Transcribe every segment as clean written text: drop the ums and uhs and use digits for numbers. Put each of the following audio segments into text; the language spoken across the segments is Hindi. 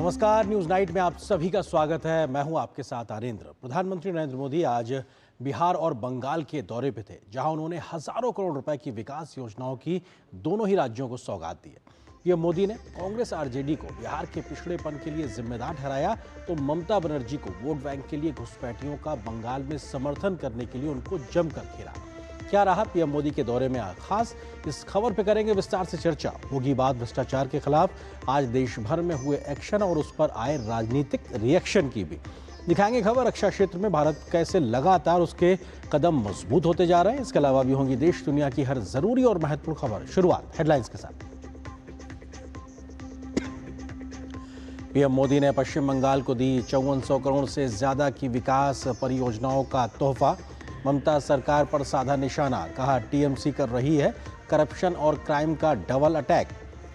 नमस्कार, न्यूज नाइट में आप सभी का स्वागत है। मैं हूं आपके साथ आरेंद्र। प्रधानमंत्री नरेंद्र मोदी आज बिहार और बंगाल के दौरे पे थे, जहां उन्होंने हजारों करोड़ रुपए की विकास योजनाओं की दोनों ही राज्यों को सौगात दी है। पीएम मोदी ने कांग्रेस आरजेडी को बिहार के पिछड़ेपन के लिए जिम्मेदार ठहराया, तो ममता बनर्जी को वोट बैंक के लिए घुसपैठियों का बंगाल में समर्थन करने के लिए उनको जमकर घेरा। क्या रहा पीएम मोदी के दौरे में खास, इस खबर पे करेंगे विस्तार से चर्चा। होगी बात भ्रष्टाचार के खिलाफ आज देश भर में हुए एक्शन और उस पर आए राजनीतिक रिएक्शन की भी। दिखाएंगे खबर रक्षा क्षेत्र में भारत कैसे लगातार उसके कदम मजबूत होते जा रहे हैं। इसके अलावा भी होंगी देश दुनिया की हर जरूरी और महत्वपूर्ण खबर। शुरुआत हेडलाइंस के साथ। पीएम मोदी ने पश्चिम बंगाल को दी 5400 करोड़ से ज्यादा की विकास परियोजनाओं का तोहफा। ममता सरकार पर साधा निशाना, कहा टीएमसी कर रही है करप्शन और क्राइम का डबल अटैक।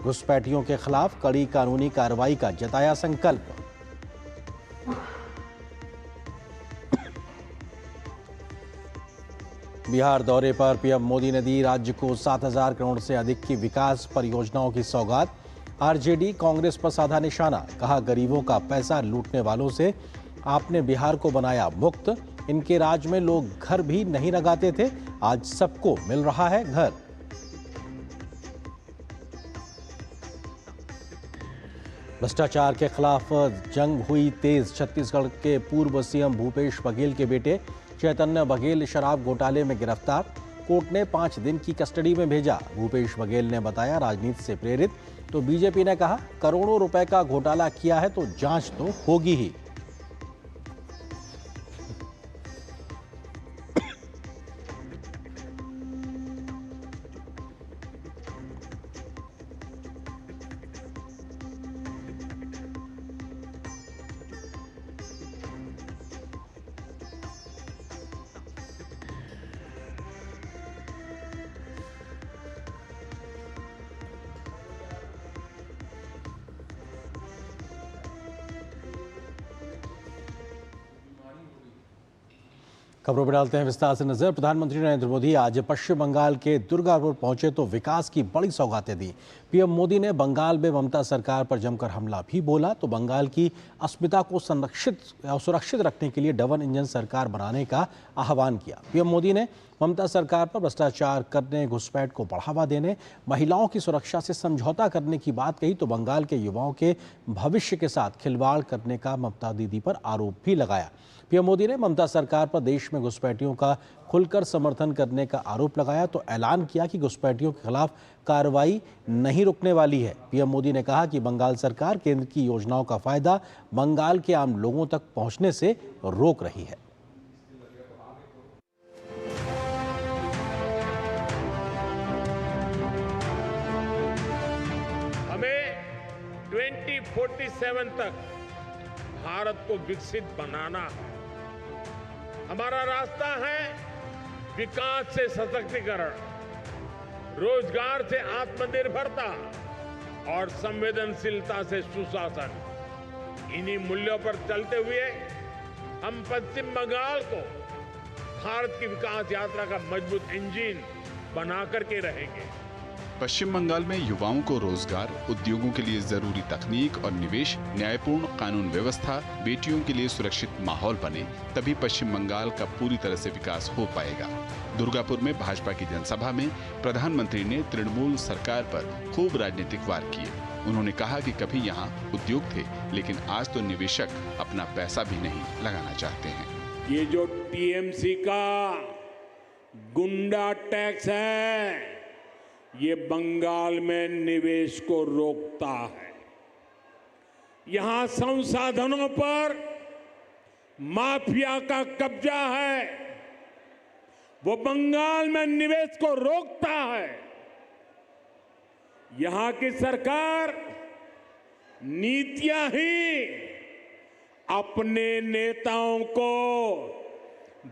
घुसपैठियों के खिलाफ कड़ी कानूनी कार्रवाई का जताया संकल्प। बिहार दौरे पर पीएम मोदी ने दी राज्य को 7000 करोड़ से अधिक की विकास परियोजनाओं की सौगात। आरजेडी कांग्रेस पर साधा निशाना, कहा गरीबों का पैसा लूटने वालों से आपने बिहार को बनाया मुक्त। इनके राज में लोग घर भी नहीं लगाते थे, आज सबको मिल रहा है घर। भ्रष्टाचार के खिलाफ जंग हुई तेज। छत्तीसगढ़ के पूर्व सीएम भूपेश बघेल के बेटे चैतन्य बघेल शराब घोटाले में गिरफ्तार। कोर्ट ने 5 दिन की कस्टडी में भेजा। भूपेश बघेल ने बताया राजनीति से प्रेरित, तो बीजेपी ने कहा करोड़ों रुपए का घोटाला किया है तो जांच तो होगी ही। खबरों पर डालते हैं विस्तार से नजर। प्रधानमंत्री नरेंद्र मोदी आज पश्चिम बंगाल के दुर्गापुर पहुंचे तो विकास की बड़ी सौगातें दी। पीएम मोदी ने बंगाल में ममता सरकार पर जमकर हमला भी बोला, तो बंगाल की अस्मिता को सुरक्षित रखने के लिए डबल इंजन सरकार बनाने का आह्वान किया। पीएम मोदी ने ममता सरकार पर भ्रष्टाचार करने, घुसपैठ को बढ़ावा देने, महिलाओं की सुरक्षा से समझौता करने की बात कही, तो बंगाल के युवाओं के भविष्य के साथ खिलवाड़ करने का ममता दीदी पर आरोप भी लगाया। पीएम मोदी ने ममता सरकार पर देश में घुसपैठियों का खुलकर समर्थन करने का आरोप लगाया, तो ऐलान किया कि घुसपैठियों के खिलाफ कार्रवाई नहीं रुकने वाली है। पीएम मोदी ने कहा कि बंगाल सरकार केंद्र की योजनाओं का फायदा बंगाल के आम लोगों तक पहुंचने से रोक रही है। हमें 2047 तक भारत को विकसित बनाना है। हमारा रास्ता है विकास से सशक्तिकरण, रोजगार से आत्मनिर्भरता और संवेदनशीलता से सुशासन। इन्हीं मूल्यों पर चलते हुए हम पश्चिम बंगाल को भारत की विकास यात्रा का मजबूत इंजन बना करके रहेंगे। पश्चिम बंगाल में युवाओं को रोजगार, उद्योगों के लिए जरूरी तकनीक और निवेश, न्यायपूर्ण कानून व्यवस्था, बेटियों के लिए सुरक्षित माहौल बने, तभी पश्चिम बंगाल का पूरी तरह से विकास हो पाएगा। दुर्गापुर में भाजपा की जनसभा में प्रधानमंत्री ने तृणमूल सरकार पर खूब राजनीतिक वार किए। उन्होंने कहा कि कभी यहाँ उद्योग थे, लेकिन आज तो निवेशक अपना पैसा भी नहीं लगाना चाहते हैं। ये जो टीएमसी का गुंडा टैक्स है, ये बंगाल में निवेश को रोकता है। यहां संसाधनों पर माफिया का कब्जा है, वो बंगाल में निवेश को रोकता है। यहां की सरकार नीतियां ही अपने नेताओं को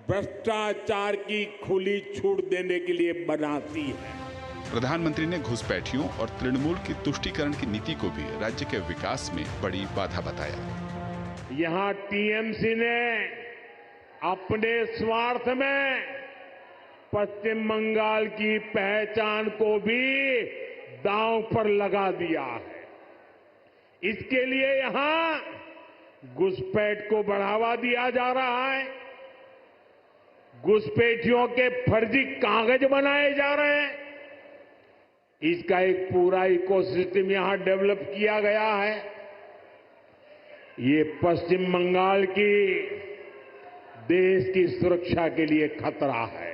भ्रष्टाचार की खुली छूट देने के लिए बनाती है। प्रधानमंत्री ने घुसपैठियों और तृणमूल की तुष्टीकरण की नीति को भी राज्य के विकास में बड़ी बाधा बताया। यहां टीएमसी ने अपने स्वार्थ में पश्चिम बंगाल की पहचान को भी दांव पर लगा दिया है। इसके लिए यहां घुसपैठ को बढ़ावा दिया जा रहा है, घुसपैठियों के फर्जी कागज बनाए जा रहे हैं। इसका एक पूरा इकोसिस्टम यहां डेवलप किया गया है। ये पश्चिम बंगाल की देश की सुरक्षा के लिए खतरा है,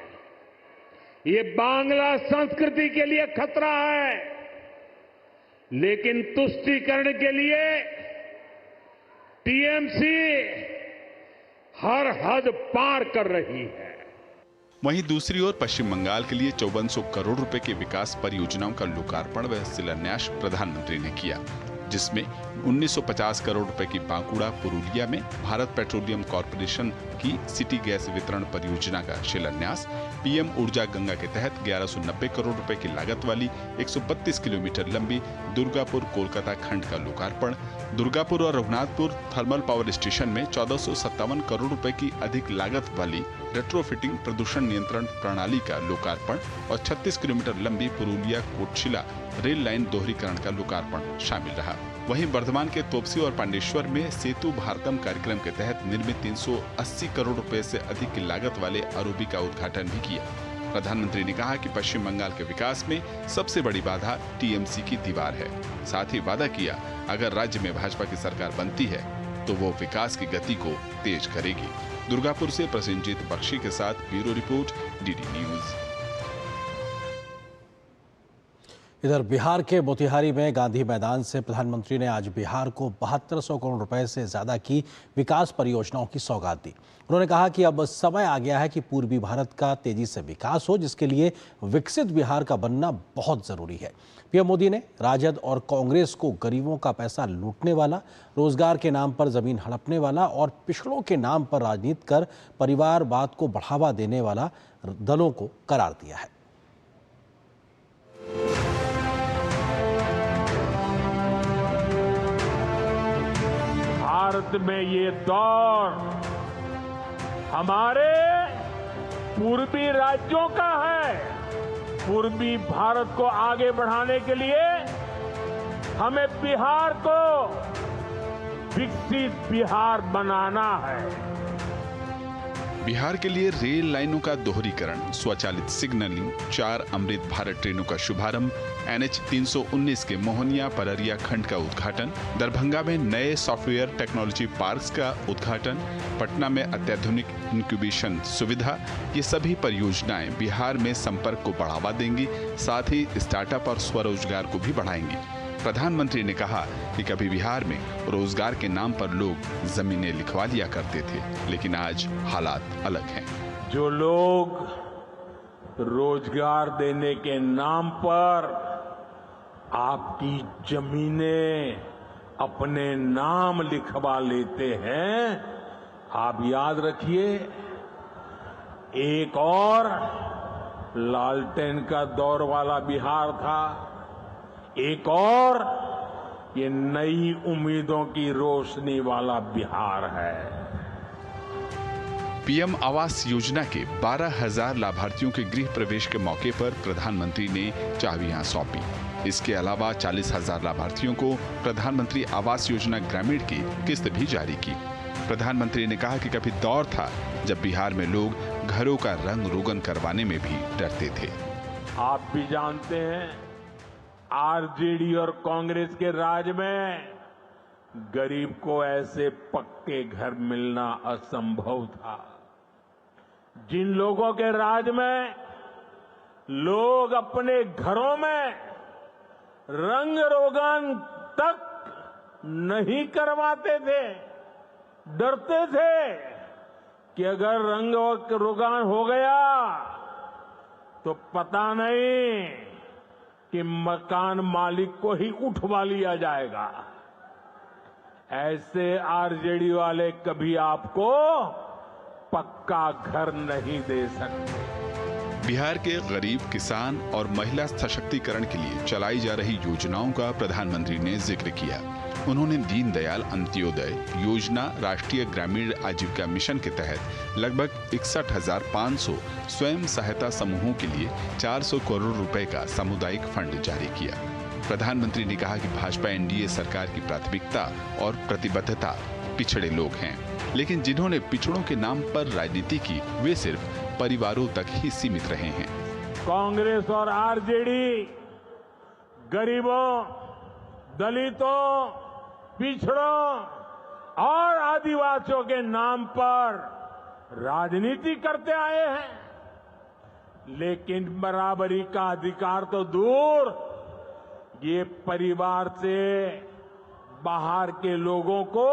ये बांग्ला संस्कृति के लिए खतरा है, लेकिन तुष्टीकरण के लिए टीएमसी हर हद पार कर रही है। वहीं दूसरी ओर पश्चिम बंगाल के लिए 5400 करोड़ रुपए की विकास परियोजनाओं का लोकार्पण व शिलान्यास प्रधानमंत्री ने किया, जिसमें 1950 करोड़ रुपए की बांकुड़ा पुरुलिया में भारत पेट्रोलियम कॉर्पोरेशन की सिटी गैस वितरण परियोजना का शिलान्यास, पीएम ऊर्जा गंगा के तहत 1190 करोड़ रुपए की लागत वाली 132 किलोमीटर लंबी दुर्गापुर कोलकाता खंड का लोकार्पण, दुर्गापुर और रघुनाथपुर थर्मल पावर स्टेशन में 1457 करोड़ रुपए की अधिक लागत वाली रेट्रोफिटिंग प्रदूषण नियंत्रण प्रणाली का लोकार्पण और 36 किलोमीटर लंबी पुरुलिया कोटशिला रेल लाइन दोहरीकरण का लोकार्पण शामिल रहा। वहीं वर्धमान के तोपसी और पांडेश्वर में सेतु भारतम कार्यक्रम के तहत निर्मित 380 करोड़ रुपए से अधिक की लागत वाले आरओबी का उद्घाटन भी किया। प्रधानमंत्री ने कहा कि पश्चिम बंगाल के विकास में सबसे बड़ी बाधा टीएमसी की दीवार है। साथ ही वादा किया, अगर राज्य में भाजपा की सरकार बनती है तो वो विकास की गति को तेज करेगी। दुर्गापुर से प्रसेनजीत बख्शी के साथ ब्यूरो रिपोर्ट, डीडी न्यूज। इधर बिहार के मोतिहारी में गांधी मैदान से प्रधानमंत्री ने आज बिहार को 7200 करोड़ रुपए से ज्यादा की विकास परियोजनाओं की सौगात दी। उन्होंने कहा कि अब समय आ गया है कि पूर्वी भारत का तेजी से विकास हो, जिसके लिए विकसित बिहार का बनना बहुत जरूरी है। पीएम मोदी ने राजद और कांग्रेस को गरीबों का पैसा लूटने वाला, रोजगार के नाम पर जमीन हड़पने वाला और पिछड़ों के नाम पर राजनीति कर परिवारवाद को बढ़ावा देने वाला दलों को करार दिया है। भारत में ये दौर हमारे पूर्वी राज्यों का है। पूर्वी भारत को आगे बढ़ाने के लिए हमें बिहार को विकसित बिहार बनाना है। बिहार के लिए रेल लाइनों का दोहरीकरण, स्वचालित सिग्नलिंग, 4 अमृत भारत ट्रेनों का शुभारंभ, NH 319 के मोहनिया पररिया खंड का उद्घाटन, दरभंगा में नए सॉफ्टवेयर टेक्नोलॉजी पार्क्स का उद्घाटन, पटना में अत्याधुनिक इंक्यूबेशन सुविधा, ये सभी परियोजनाएं बिहार में संपर्क को बढ़ावा देंगी, साथ ही स्टार्टअप और स्वरोजगार को भी बढ़ाएंगी। प्रधानमंत्री ने कहा कि कभी बिहार में रोजगार के नाम पर लोग जमीनें लिखवा लिया करते थे, लेकिन आज हालात अलग हैं। जो लोग रोजगार देने के नाम पर आपकी जमीनें अपने नाम लिखवा लेते हैं, आप याद रखिए, एक और लालटेन का दौर वाला बिहार था, एक और ये नई उम्मीदों की रोशनी वाला बिहार है। पीएम आवास योजना के 12,000 लाभार्थियों के गृह प्रवेश के मौके पर प्रधानमंत्री ने चाबियां सौंपी। इसके अलावा 40,000 लाभार्थियों को प्रधानमंत्री आवास योजना ग्रामीण की किस्त भी जारी की। प्रधानमंत्री ने कहा कि कभी दौर था जब बिहार में लोग घरों का रंग रोगन करवाने में भी डरते थे। आप भी जानते हैं, आरजेडी और कांग्रेस के राज में गरीब को ऐसे पक्के घर मिलना असंभव था। जिन लोगों के राज में लोग अपने घरों में रंग रोगन तक नहीं करवाते थे, डरते थे कि अगर रंग रोगन हो गया तो पता नहीं कि मकान मालिक को ही उठवा लिया जाएगा। ऐसे आरजेडी वाले कभी आपको पक्का घर नहीं दे सकते। बिहार के गरीब, किसान और महिला सशक्तिकरण के लिए चलाई जा रही योजनाओं का प्रधानमंत्री ने जिक्र किया। उन्होंने दीनदयाल अंत्योदय योजना, राष्ट्रीय ग्रामीण आजीविका मिशन के तहत लगभग 61,500 स्वयं सहायता समूहों के लिए 400 करोड़ रुपए का सामुदायिक फंड जारी किया। प्रधानमंत्री ने कहा कि भाजपा एनडीए सरकार की प्राथमिकता और प्रतिबद्धता पिछड़े लोग हैं, लेकिन जिन्होंने पिछड़ों के नाम पर राजनीति की वे सिर्फ परिवारों तक ही सीमित रहे हैं। कांग्रेस और आरजेडी गरीबों, दलितों, पिछड़ों और आदिवासियों के नाम पर राजनीति करते आए हैं, लेकिन बराबरी का अधिकार तो दूर, ये परिवार से बाहर के लोगों को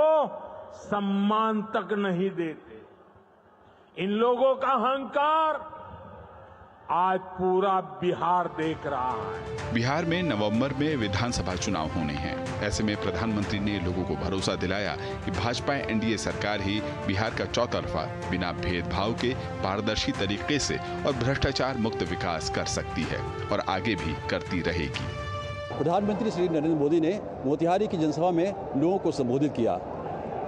सम्मान तक नहीं देते। इन लोगों का अहंकार आज पूरा बिहार देख रहा है। बिहार में नवंबर में विधानसभा चुनाव होने हैं। ऐसे में प्रधानमंत्री ने लोगों को भरोसा दिलाया कि भाजपा एनडीए सरकार ही बिहार का चौतरफा बिना भेदभाव के पारदर्शी तरीके से और भ्रष्टाचार मुक्त विकास कर सकती है और आगे भी करती रहेगी। प्रधानमंत्री श्री नरेंद्र मोदी ने मोतिहारी की जनसभा में लोगों को संबोधित किया।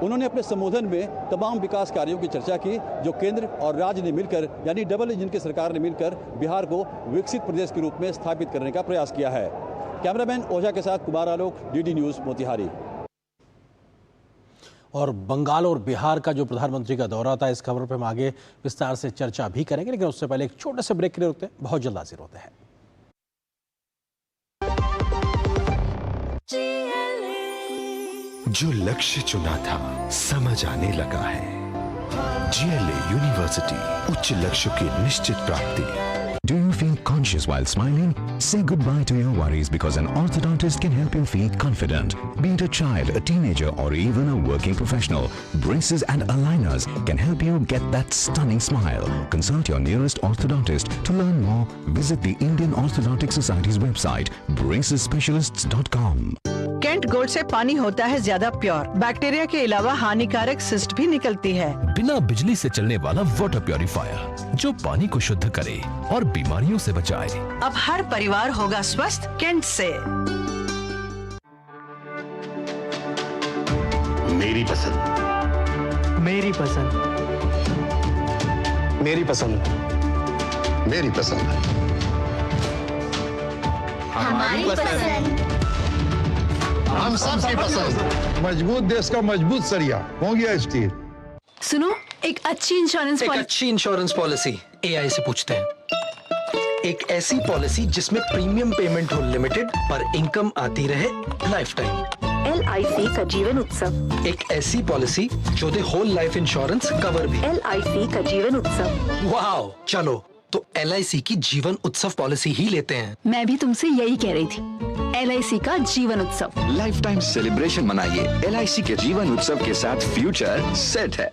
उन्होंने अपने संबोधन में तमाम विकास कार्यों की चर्चा की जो केंद्र और राज्य ने मिलकर यानी डबल इंजन की सरकार ने मिलकर बिहार को विकसित प्रदेश के रूप में स्थापित करने का प्रयास किया है। कैमरामैन ओझा के साथ कुमार आलोक, डीडी न्यूज़, मोतिहारी। और बंगाल और बिहार का जो प्रधानमंत्री का दौरा था, इस खबर पर हम आगे विस्तार से चर्चा भी करेंगे, लेकिन उससे पहले एक छोटे से ब्रेक के लिए रुकते हैं। बहुत जल्द हाजिर होते हैं। जो लक्ष्य चुना था समझ आने लगा है। GLA यूनिवर्सिटी, उच्च लक्ष्य की निश्चित प्राप्ति। Do you feel conscious while smiling? Say goodbye to your worries because an orthodontist can help you feel confident. Be it a child, a teenager, or even a working professional, braces and aligners can help you get that stunning smile. Consult your nearest orthodontist. To learn more, visit the Indian Orthodontic Society's website, bracesspecialists.com. कैंट गोल्ड से पानी होता है ज्यादा प्योर। बैक्टीरिया के अलावा हानिकारक सिस्ट भी निकलती है। बिना बिजली से चलने वाला वाटर प्योरीफायर जो पानी को शुद्ध करे और बीमारियों से बचाए। अब हर परिवार होगा स्वस्थ कैंट से। मेरी पसंद, मेरी पसंद, मेरी पसंद, मेरी पसंद, हमारी पसंद, हम सबकी पसंद। मजबूत देश का मजबूत सरिया हो गया स्टील। सुनो, एक अच्छी इंश्योरेंस पॉलिसी AI से पूछते हैं। एक ऐसी पॉलिसी जिसमें प्रीमियम पेमेंट हो लिमिटेड पर इनकम आती रहे लाइफ टाइम। LIC का जीवन उत्सव। एक ऐसी पॉलिसी जो दे होल लाइफ इंश्योरेंस कवर भी। LIC का जीवन उत्सव। वाओ, चलो तो LIC की जीवन उत्सव पॉलिसी ही लेते हैं। मैं भी तुमसे यही कह रही थी। LIC का Jeevan Utsav. Life time celebration मनाइए। LIC के जीवन उत्सव के साथ फ्यूचर सेट है।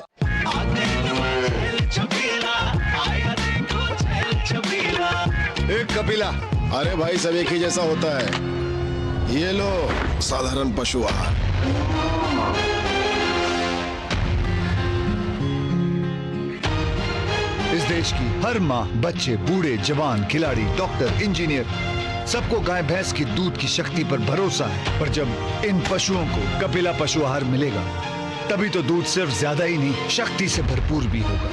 एक कपिला, अरे भाई सब एक ही जैसा होता है। ये लो साधारण पशु आहार। इस देश की हर माँ, बच्चे, बूढ़े, जवान, खिलाड़ी, डॉक्टर, इंजीनियर, सबको गाय भैंस की दूध की शक्ति पर भरोसा है। पर जब इन पशुओं को कपिला पशु आहार मिलेगा तभी तो दूध सिर्फ ज्यादा ही नहीं, शक्ति से भरपूर भी होगा।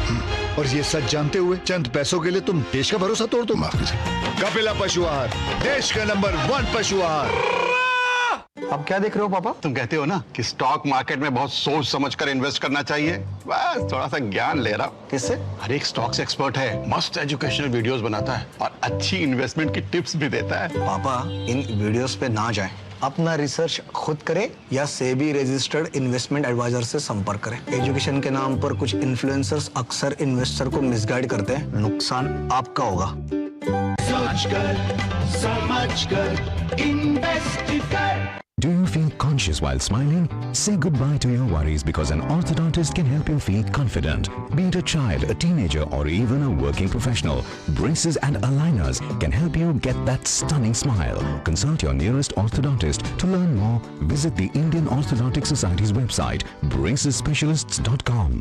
और ये सच जानते हुए चंद पैसों के लिए तुम देश का भरोसा तोड़ दो। कपिला पशु आहार, देश का नंबर 1 पशु आहार। अब क्या देख रहे हो पापा? तुम कहते हो ना कि स्टॉक मार्केट में बहुत सोच समझकर इन्वेस्ट करना चाहिए। बस थोड़ा सा ज्ञान ले रहा हूँ। किससे? हर एक स्टॉक्स एक्सपर्ट है, मस्त एजुकेशनल वीडियोस बनाता है और अच्छी इन्वेस्टमेंट की टिप्स भी देता है। पापा, इन वीडियोस पे ना जाएं। अपना रिसर्च खुद करें या सेबी रजिस्टर्ड इन्वेस्टमेंट एडवाइजर से संपर्क करें। एजुकेशन के नाम पर कुछ इन्फ्लुएंसर्स अक्सर इन्वेस्टर को मिसगाइड करते हैं। नुकसान आपका होगा। समझ कर इन्वेस्ट कर। Do you feel conscious while smiling? Say goodbye to your worries because an orthodontist can help you feel confident. Be it a child, a teenager, or even a working professional, braces and aligners can help you get that stunning smile. Consult your nearest orthodontist. To learn more, visit the Indian Orthodontic Society's website, bracesspecialists.com.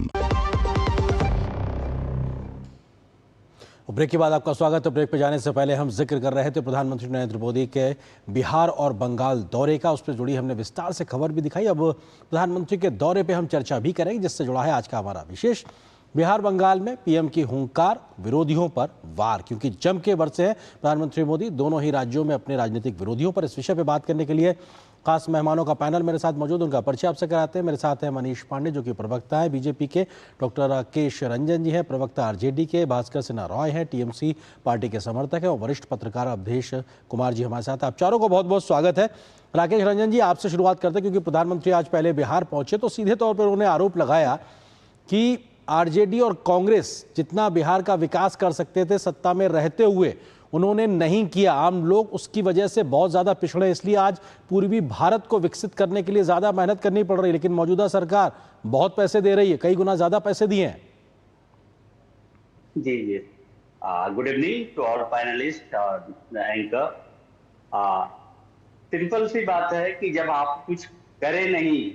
Break के बाद आपका स्वागत है। ब्रेक पे जाने से पहले हम जिक्र कर रहे थे प्रधानमंत्री नरेंद्र मोदी के बिहार और बंगाल दौरे का। उस पर जुड़ी हमने विस्तार से खबर भी दिखाई। अब प्रधानमंत्री के दौरे पे हम चर्चा भी करेंगे, जिससे जुड़ा है आज का हमारा विशेष बिहार बंगाल में पीएम की हुंकार, विरोधियों पर वार, क्योंकि जम के बरसे हैं प्रधानमंत्री मोदी दोनों ही राज्यों में अपने राजनीतिक विरोधियों पर। इस विषय पर बात करने के लिए खास मेहमानों का पैनल मेरे साथ मौजूद, उनका परिचय आपसे कराते हैं। मेरे साथ हैं मनीष पांडे जो कि प्रवक्ता है बीजेपी के, डॉक्टर राकेश रंजन जी हैं प्रवक्ता आरजेडी के, भास्कर सिन्हा रॉय हैं टीएमसी पार्टी के समर्थक हैं, और वरिष्ठ पत्रकार अवधेश कुमार जी हमारे साथ। आप चारों को बहुत बहुत स्वागत है। राकेश रंजन जी, आपसे शुरुआत करते हैं, क्योंकि प्रधानमंत्री आज पहले बिहार पहुंचे तो सीधे तौर पर उन्होंने आरोप लगाया कि आरजेडी और कांग्रेस जितना बिहार का विकास कर सकते थे सत्ता में रहते हुए, उन्होंने नहीं किया। आम लोग उसकी वजह से बहुत ज्यादा पिछड़े, इसलिए आज पूर्वी भारत को विकसित करने के लिए ज्यादा मेहनत करनी पड़ रही है। लेकिन मौजूदा सरकार बहुत पैसे दे रही है, कई गुना ज्यादा पैसे दिए हैं। जी जी, good evening to all panelist और एंकर। सिंपल सी बात है कि जब आप कुछ करे नहीं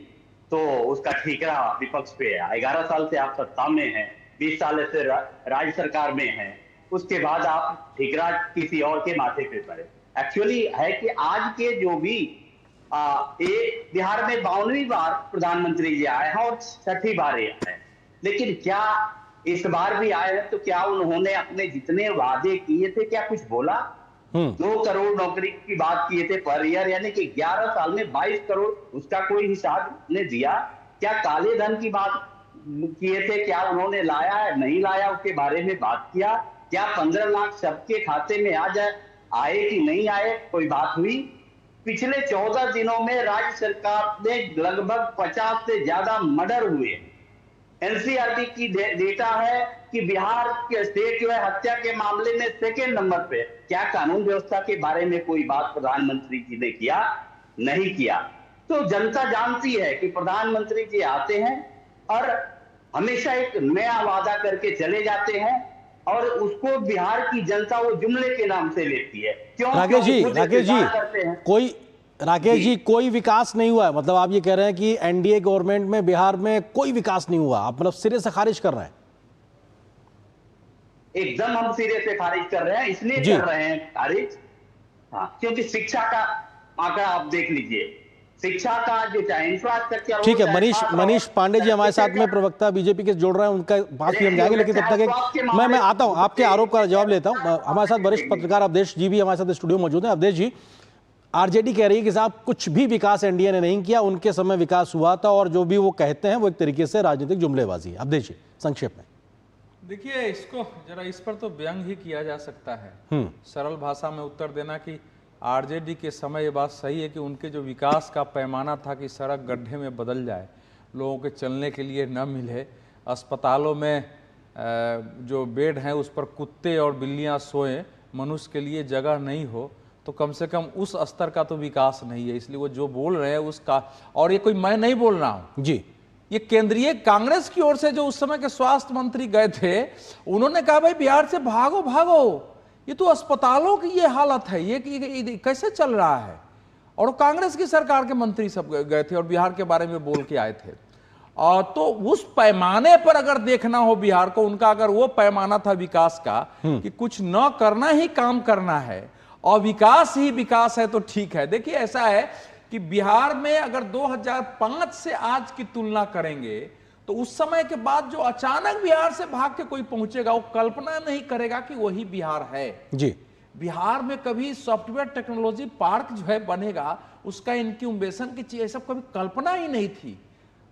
तो उसका ठीकरा विपक्ष पे है। 11 साल से आप सत्ता में हैं, 20 साल से राज्य सरकार में हैं, उसके बाद आप ठीकरा किसी और के माथे पे पड़े। एक्चुअली है कि आज के जो भी बिहार में 52वीं बार प्रधानमंत्री जी आए हैं और 6ठी बार ये आए, लेकिन क्या इस बार भी आए हैं तो क्या उन्होंने अपने जितने वादे किए थे क्या कुछ बोला? 2 करोड़ नौकरी की बात किए थे पर ईयर, यानी कि 11 साल में 22 करोड़, उसका कोई हिसाब ने दिया? क्या काले धन की बात किए थे, क्या उन्होंने लाया है नहीं लाया उसके बारे में बात किया? क्या 15 लाख सबके खाते में आ जाए, आए कि नहीं आए, कोई बात हुई? पिछले 14 दिनों में राज्य सरकार ने लगभग 50 से ज्यादा मर्डर हुए। एनसीआरबी की डेटा है कि बिहार के स्टेट जो है हत्या के मामले में 2nd नंबर पे। क्या कानून व्यवस्था के बारे में कोई बात प्रधानमंत्री जी ने किया? नहीं किया। तो जनता जानती है कि प्रधानमंत्री जी आते हैं और हमेशा एक नया वादा करके चले जाते हैं और उसको बिहार की जनता वो जुमले के नाम से लेती है। क्यों? राकेश जी कोई विकास नहीं हुआ है, मतलब आप ये कह रहे हैं कि एनडीए गवर्नमेंट में बिहार में कोई विकास नहीं हुआ, आप मतलब सिरे से खारिज कर रहे हैं? एकदम हम सिरे से खारिज कर रहे हैं। इसलिए कर रहे हैं खारिज, हाँ, क्योंकि शिक्षा का आंकड़ा आप देख लीजिए, शिक्षा का जो चाहे इंफ्रास्ट्रक्चर। ठीक है, मनीष पांडे जी हमारे साथ में प्रवक्ता बीजेपी के जोड़ रहे हैं, उनका बात भी हम जाएंगे, लेकिन तब तक मैं आता हूं, आपके आरोप का जवाब लेता हूं। हमारे साथ वरिष्ठ पत्रकार अवधेश जी भी हमारे साथ स्टूडियो मौजूद है। अवधेश जी, आरजेडी कह रही है कि साहब कुछ भी विकास एनडीए ने नहीं किया, उनके समय विकास हुआ था, और जो भी वो कहते हैं वो एक तरीके से राजनीतिक जुमलेबाजी है। अवधेश जी संक्षेप में देखिए, इसको जरा इस पर तो व्यंग ही किया जा सकता है, सरल भाषा में उत्तर देना कि आरजेडी के समय ये बात सही है कि उनके जो विकास का पैमाना था कि सड़क गड्ढे में बदल जाए, लोगों के चलने के लिए न मिले, अस्पतालों में जो बेड हैं उस पर कुत्ते और बिल्लियां सोएं, मनुष्य के लिए जगह नहीं हो, तो कम से कम उस स्तर का तो विकास नहीं है। इसलिए वो जो बोल रहे हैं उसका, और ये कोई मैं नहीं बोल रहा हूँ जी, ये केंद्रीय कांग्रेस की ओर से जो उस समय के स्वास्थ्य मंत्री गए थे, उन्होंने कहा भाई बिहार से भागो भागो, ये तो अस्पतालों की ये हालत है, ये कैसे चल रहा है। और कांग्रेस की सरकार के मंत्री सब गए थे और बिहार के बारे में बोल के आए थे। और तो उस पैमाने पर अगर देखना हो बिहार को, उनका अगर वो पैमाना था विकास का कि कुछ न करना ही काम करना है और विकास ही विकास है, तो ठीक है। देखिए, ऐसा है कि बिहार में अगर 2005 से आज की तुलना करेंगे तो उस समय के बाद जो अचानक बिहार से भाग के कोई पहुंचेगा वो कल्पना नहीं करेगा कि वही बिहार है जी। बिहार में कभी सॉफ्टवेयर टेक्नोलॉजी पार्क जो है बनेगा, उसका इनक्यूबेशन की चीज सब कभी कल्पना ही नहीं थी।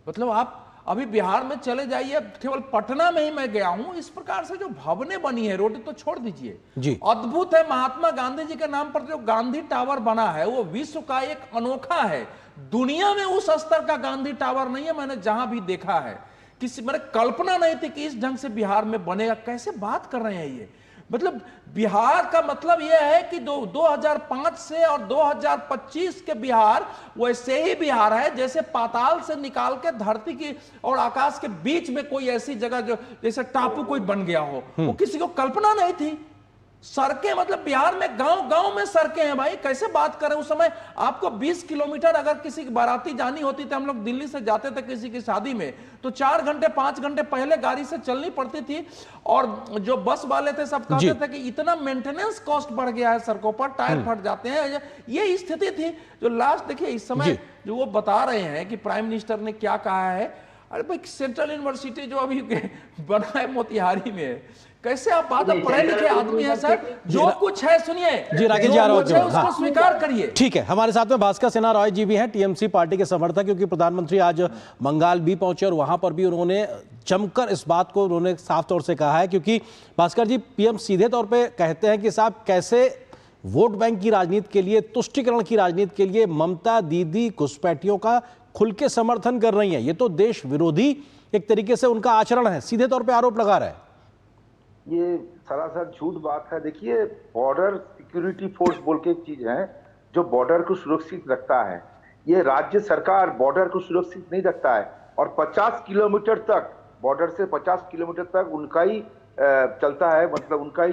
मतलब आप अभी बिहार में चले जाइए, केवल पटना में ही मैं गया हूं, इस प्रकार से जो भवनें बनी है, रोड तो छोड़ दीजिए, अद्भुत है। महात्मा गांधी जी के नाम पर जो गांधी टावर बना है वो विश्व का एक अनोखा है, दुनिया में उस स्तर का गांधी टावर नहीं है, मैंने जहां भी देखा है। किसी मैंने कल्पना नहीं थी कि इस ढंग से बिहार में बनेगा। कैसे बात कर रहे हैं ये, मतलब बिहार का मतलब यह है कि 2005 से और 2025 के बिहार वैसे ही बिहार है जैसे पाताल से निकाल के धरती की और आकाश के बीच में कोई ऐसी जगह जो जैसे टापू कोई बन गया हो, वो किसी को कल्पना नहीं थी। सड़कें, मतलब बिहार में गांव गांव में सड़कें हैं भाई, कैसे बात करें। उस समय आपको 20 किलोमीटर अगर किसी की बाराती जानी होती थी, हम लोग दिल्ली से जाते थे किसी की शादी में, तो 4 घंटे 5 घंटे पहले गाड़ी से चलनी पड़ती थी। और जो बस वाले थे सब कहते थे कि इतना मेंटेनेंस कॉस्ट बढ़ गया है सड़कों पर, टायर फट जाते हैं, ये स्थिति थी। जो लास्ट देखिए इस समय जो वो बता रहे हैं कि प्राइम मिनिस्टर ने क्या कहा है, अरे भाई सेंट्रल यूनिवर्सिटी जो अभी बना है मोतिहारी में, कैसे आप बात, पढ़े लिखे आदमी है सर, जो कुछ है सुनिए जी, राकेश जी आ रहा हूं, उसको स्वीकार करिए। ठीक है, हमारे साथ में भास्कर सिन्हा रॉय जी भी हैं, टीएमसी पार्टी के समर्थक, क्योंकि प्रधानमंत्री आज बंगाल भी पहुंचे और वहां पर भी उन्होंने जमकर इस बात को उन्होंने साफ तौर से कहा है, क्योंकि भास्कर जी पीएम सीधे तौर पे कहते हैं कि साहब कैसे वोट बैंक की राजनीति के लिए, तुष्टीकरण की राजनीति के लिए ममता दीदी घुसपैठियों का खुल के समर्थन कर रही हैं। ये तो देश विरोधी एक तरीके से उनका आचरण है, सीधे तौर पे आरोप लगा रहे हैं। ये सरासर झूठ बात है। देखिए, बॉर्डर सिक्योरिटी फोर्स बोल के एक चीज है जो बॉर्डर को सुरक्षित रखता है। ये राज्य सरकार बॉर्डर को सुरक्षित नहीं रखता है, और 50 किलोमीटर तक बॉर्डर से 50 किलोमीटर तक उनका ही चलता है, मतलब उनका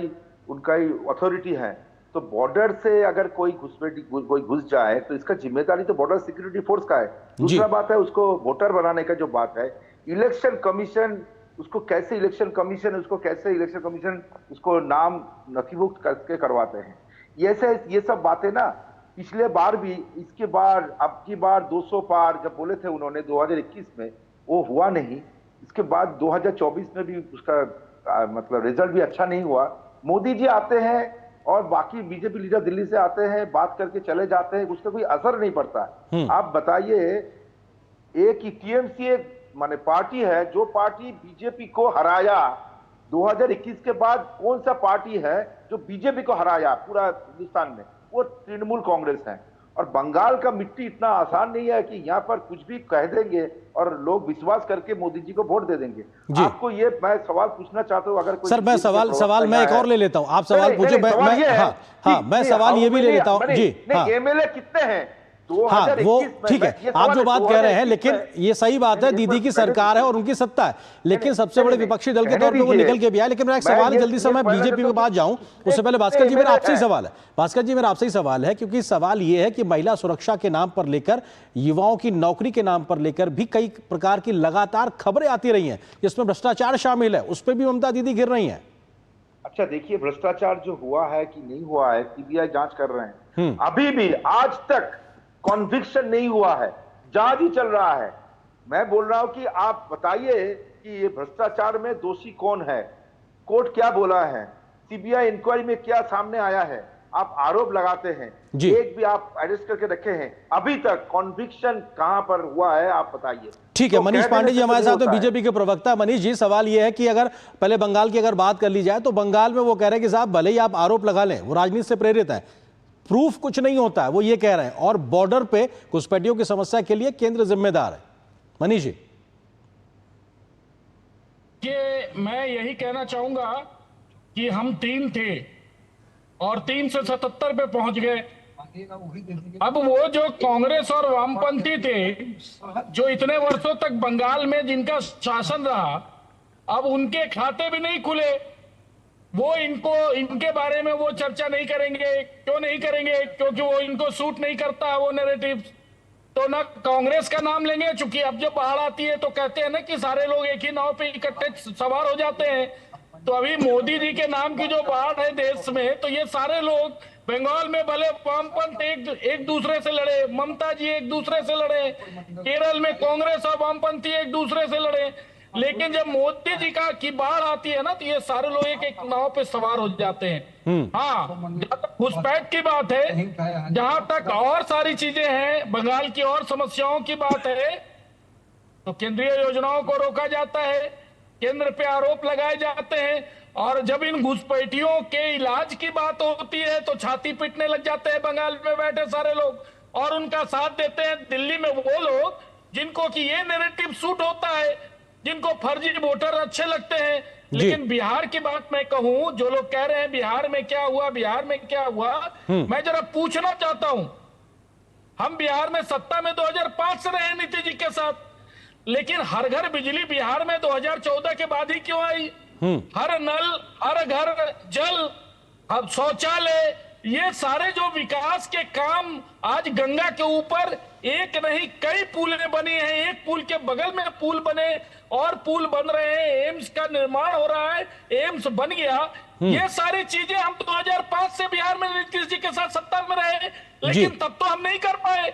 ही अथॉरिटी है। तो बॉर्डर से अगर कोई घुस जाए तो इसका जिम्मेदारी तो बॉर्डर सिक्योरिटी फोर्स का है। दूसरा बात है उसको वोटर बनाने का जो बात है, इलेक्शन कमीशन उसको कैसे इलेक्शन कमीशन उसको नाम नथिभुक्त करके करवाते हैं। ये सब बातें ना पिछले बार भी, इसके बार अब की बार 200 पार जब बोले थे उन्होंने 2021 में, वो हुआ नहीं। इसके बाद 2024 में भी उसका मतलब रिजल्ट भी अच्छा नहीं हुआ। मोदी जी आते हैं और बाकी बीजेपी लीडर दिल्ली से आते हैं, बात करके चले जाते हैं, उसका कोई असर नहीं पड़ता। आप बताइए, एक ही टीएमसी एक माने पार्टी है जो पार्टी बीजेपी को हराया 2021 के बाद, कौन सा पार्टी है जो बीजेपी को हराया पूरा हिंदुस्तान में? वो तृणमूल कांग्रेस है। और बंगाल का मिट्टी इतना आसान नहीं है कि यहाँ पर कुछ भी कह देंगे और लोग विश्वास करके मोदी जी को वोट दे देंगे। आपको ये मैं सवाल पूछना चाहता हूँ, अगर कोई सर मैं सवाल मैं एक और ले लेता हूँ, आप सवाल पूछे, मैं सवाल ये भी ले लेता हूँ जी। एमएलए कितने हैं? हाँ वो ठीक है, आप जो बात कह रहे हैं, लेकिन ये सही बात है, दीदी की सरकार है और उनकी सत्ता है, लेकिन सबसे बड़े विपक्षी दल के तौर पे वो निकल के भी आए। लेकिन मेरा एक सवाल जल्दी से, मैं बीजेपी के पास जाऊं उससे पहले भास्कर जी मेरा आपसे ही सवाल है, भास्कर जी मेरा आपसे ही सवाल है, क्योंकि सवाल ये है कि महिला सुरक्षा के नाम पर लेकर, युवाओं की नौकरी के नाम पर लेकर भी कई प्रकार की लगातार खबरें आती रही हैं जिसमें भ्रष्टाचार शामिल है, उस पर भी ममता दीदी गिर रही हैं। अच्छा देखिए, भ्रष्टाचार जो हुआ है कि नहीं हुआ है, सीबीआई जांच कर रहे हैं। अभी भी आज तक कॉन्विक्शन नहीं हुआ है, जांच ही चल रहा है। मैं बोल रहा हूं कि आप बताइए कि ये भ्रष्टाचार में दोषी कौन है, कोर्ट क्या बोला है, सीबीआई इंक्वायरी में क्या सामने आया है। आप आरोप लगाते हैं, एक भी आप अरेस्ट करके रखे हैं, अभी तक कॉन्विक्शन कहां पर हुआ है आप बताइए। ठीक है, मनीष पांडे जी हमारे साथ में, बीजेपी के प्रवक्ता। मनीष जी, सवाल यह है कि अगर पहले बंगाल की अगर बात कर ली जाए तो बंगाल में वो कह रहे हैं कि साहब भले ही आप आरोप लगा लें, वो राजनीति से प्रेरित है, प्रूफ कुछ नहीं होता है, वो ये कह रहे हैं, और बॉर्डर पे घुसपैठियों की समस्या के लिए केंद्र जिम्मेदार है। मनीष जी, ये मैं यही कहना चाहूंगा कि हम 3 थे और 3 से 77 पे पहुंच गए। अब वो जो कांग्रेस और वामपंथी थे जो इतने वर्षों तक बंगाल में जिनका शासन रहा, अब उनके खाते भी नहीं खुले। वो इनके बारे में वो चर्चा नहीं करेंगे। क्यों नहीं करेंगे? क्योंकि वो इनको सूट नहीं करता वो नैरेटिव। तो ना कांग्रेस का नाम लेंगे, चूंकि अब जब बाढ़ आती है तो कहते हैं ना कि सारे लोग एक ही नाव पे इकट्ठे सवार हो जाते हैं। तो अभी मोदी जी के नाम की जो बाढ़ है देश में, तो ये सारे लोग बंगाल में भले वामपंथ एक दूसरे से लड़े, ममता जी एक दूसरे से लड़े, केरल में कांग्रेस और वामपंथी एक दूसरे से लड़े, लेकिन जब मोदी जी की बाढ़ आती है ना, तो ये सारे लोग एक नाव पे सवार हो जाते हैं। हाँ, जहां तक घुसपैठ की बात है, जहां तक और सारी चीजें हैं, बंगाल की और समस्याओं की बात है, तो केंद्रीय योजनाओं को रोका जाता है, केंद्र पे आरोप लगाए जाते हैं, और जब इन घुसपैठियों के इलाज की बात होती है तो छाती पीटने लग जाते हैं बंगाल में बैठे सारे लोग, और उनका साथ देते हैं दिल्ली में वो लोग जिनको कि ये नैरेटिव सूट होता है, जिनको फर्जी वोटर अच्छे लगते हैं। लेकिन बिहार की बात मैं कहूं, जो लोग कह रहे हैं बिहार में क्या हुआ, बिहार में क्या हुआ, मैं जरा पूछना चाहता हूं। हम बिहार में सत्ता में 2005 से रहे नीतीश जी के साथ, लेकिन हर घर बिजली बिहार में 2014 के बाद ही क्यों आई? हर नल, हर घर जल, अब शौचालय, ये सारे जो विकास के काम आज गंगा के ऊपर एक नहीं कई पुलें बनी हैं, एक पुल के बगल में पुल बने और पुल बन रहे हैं, एम्स का निर्माण हो रहा है, एम्स बन गया। ये सारी चीजें हम 2005 से बिहार में नीतीश जी के साथ सत्ता में रहे, लेकिन तब तो हम नहीं कर पाए।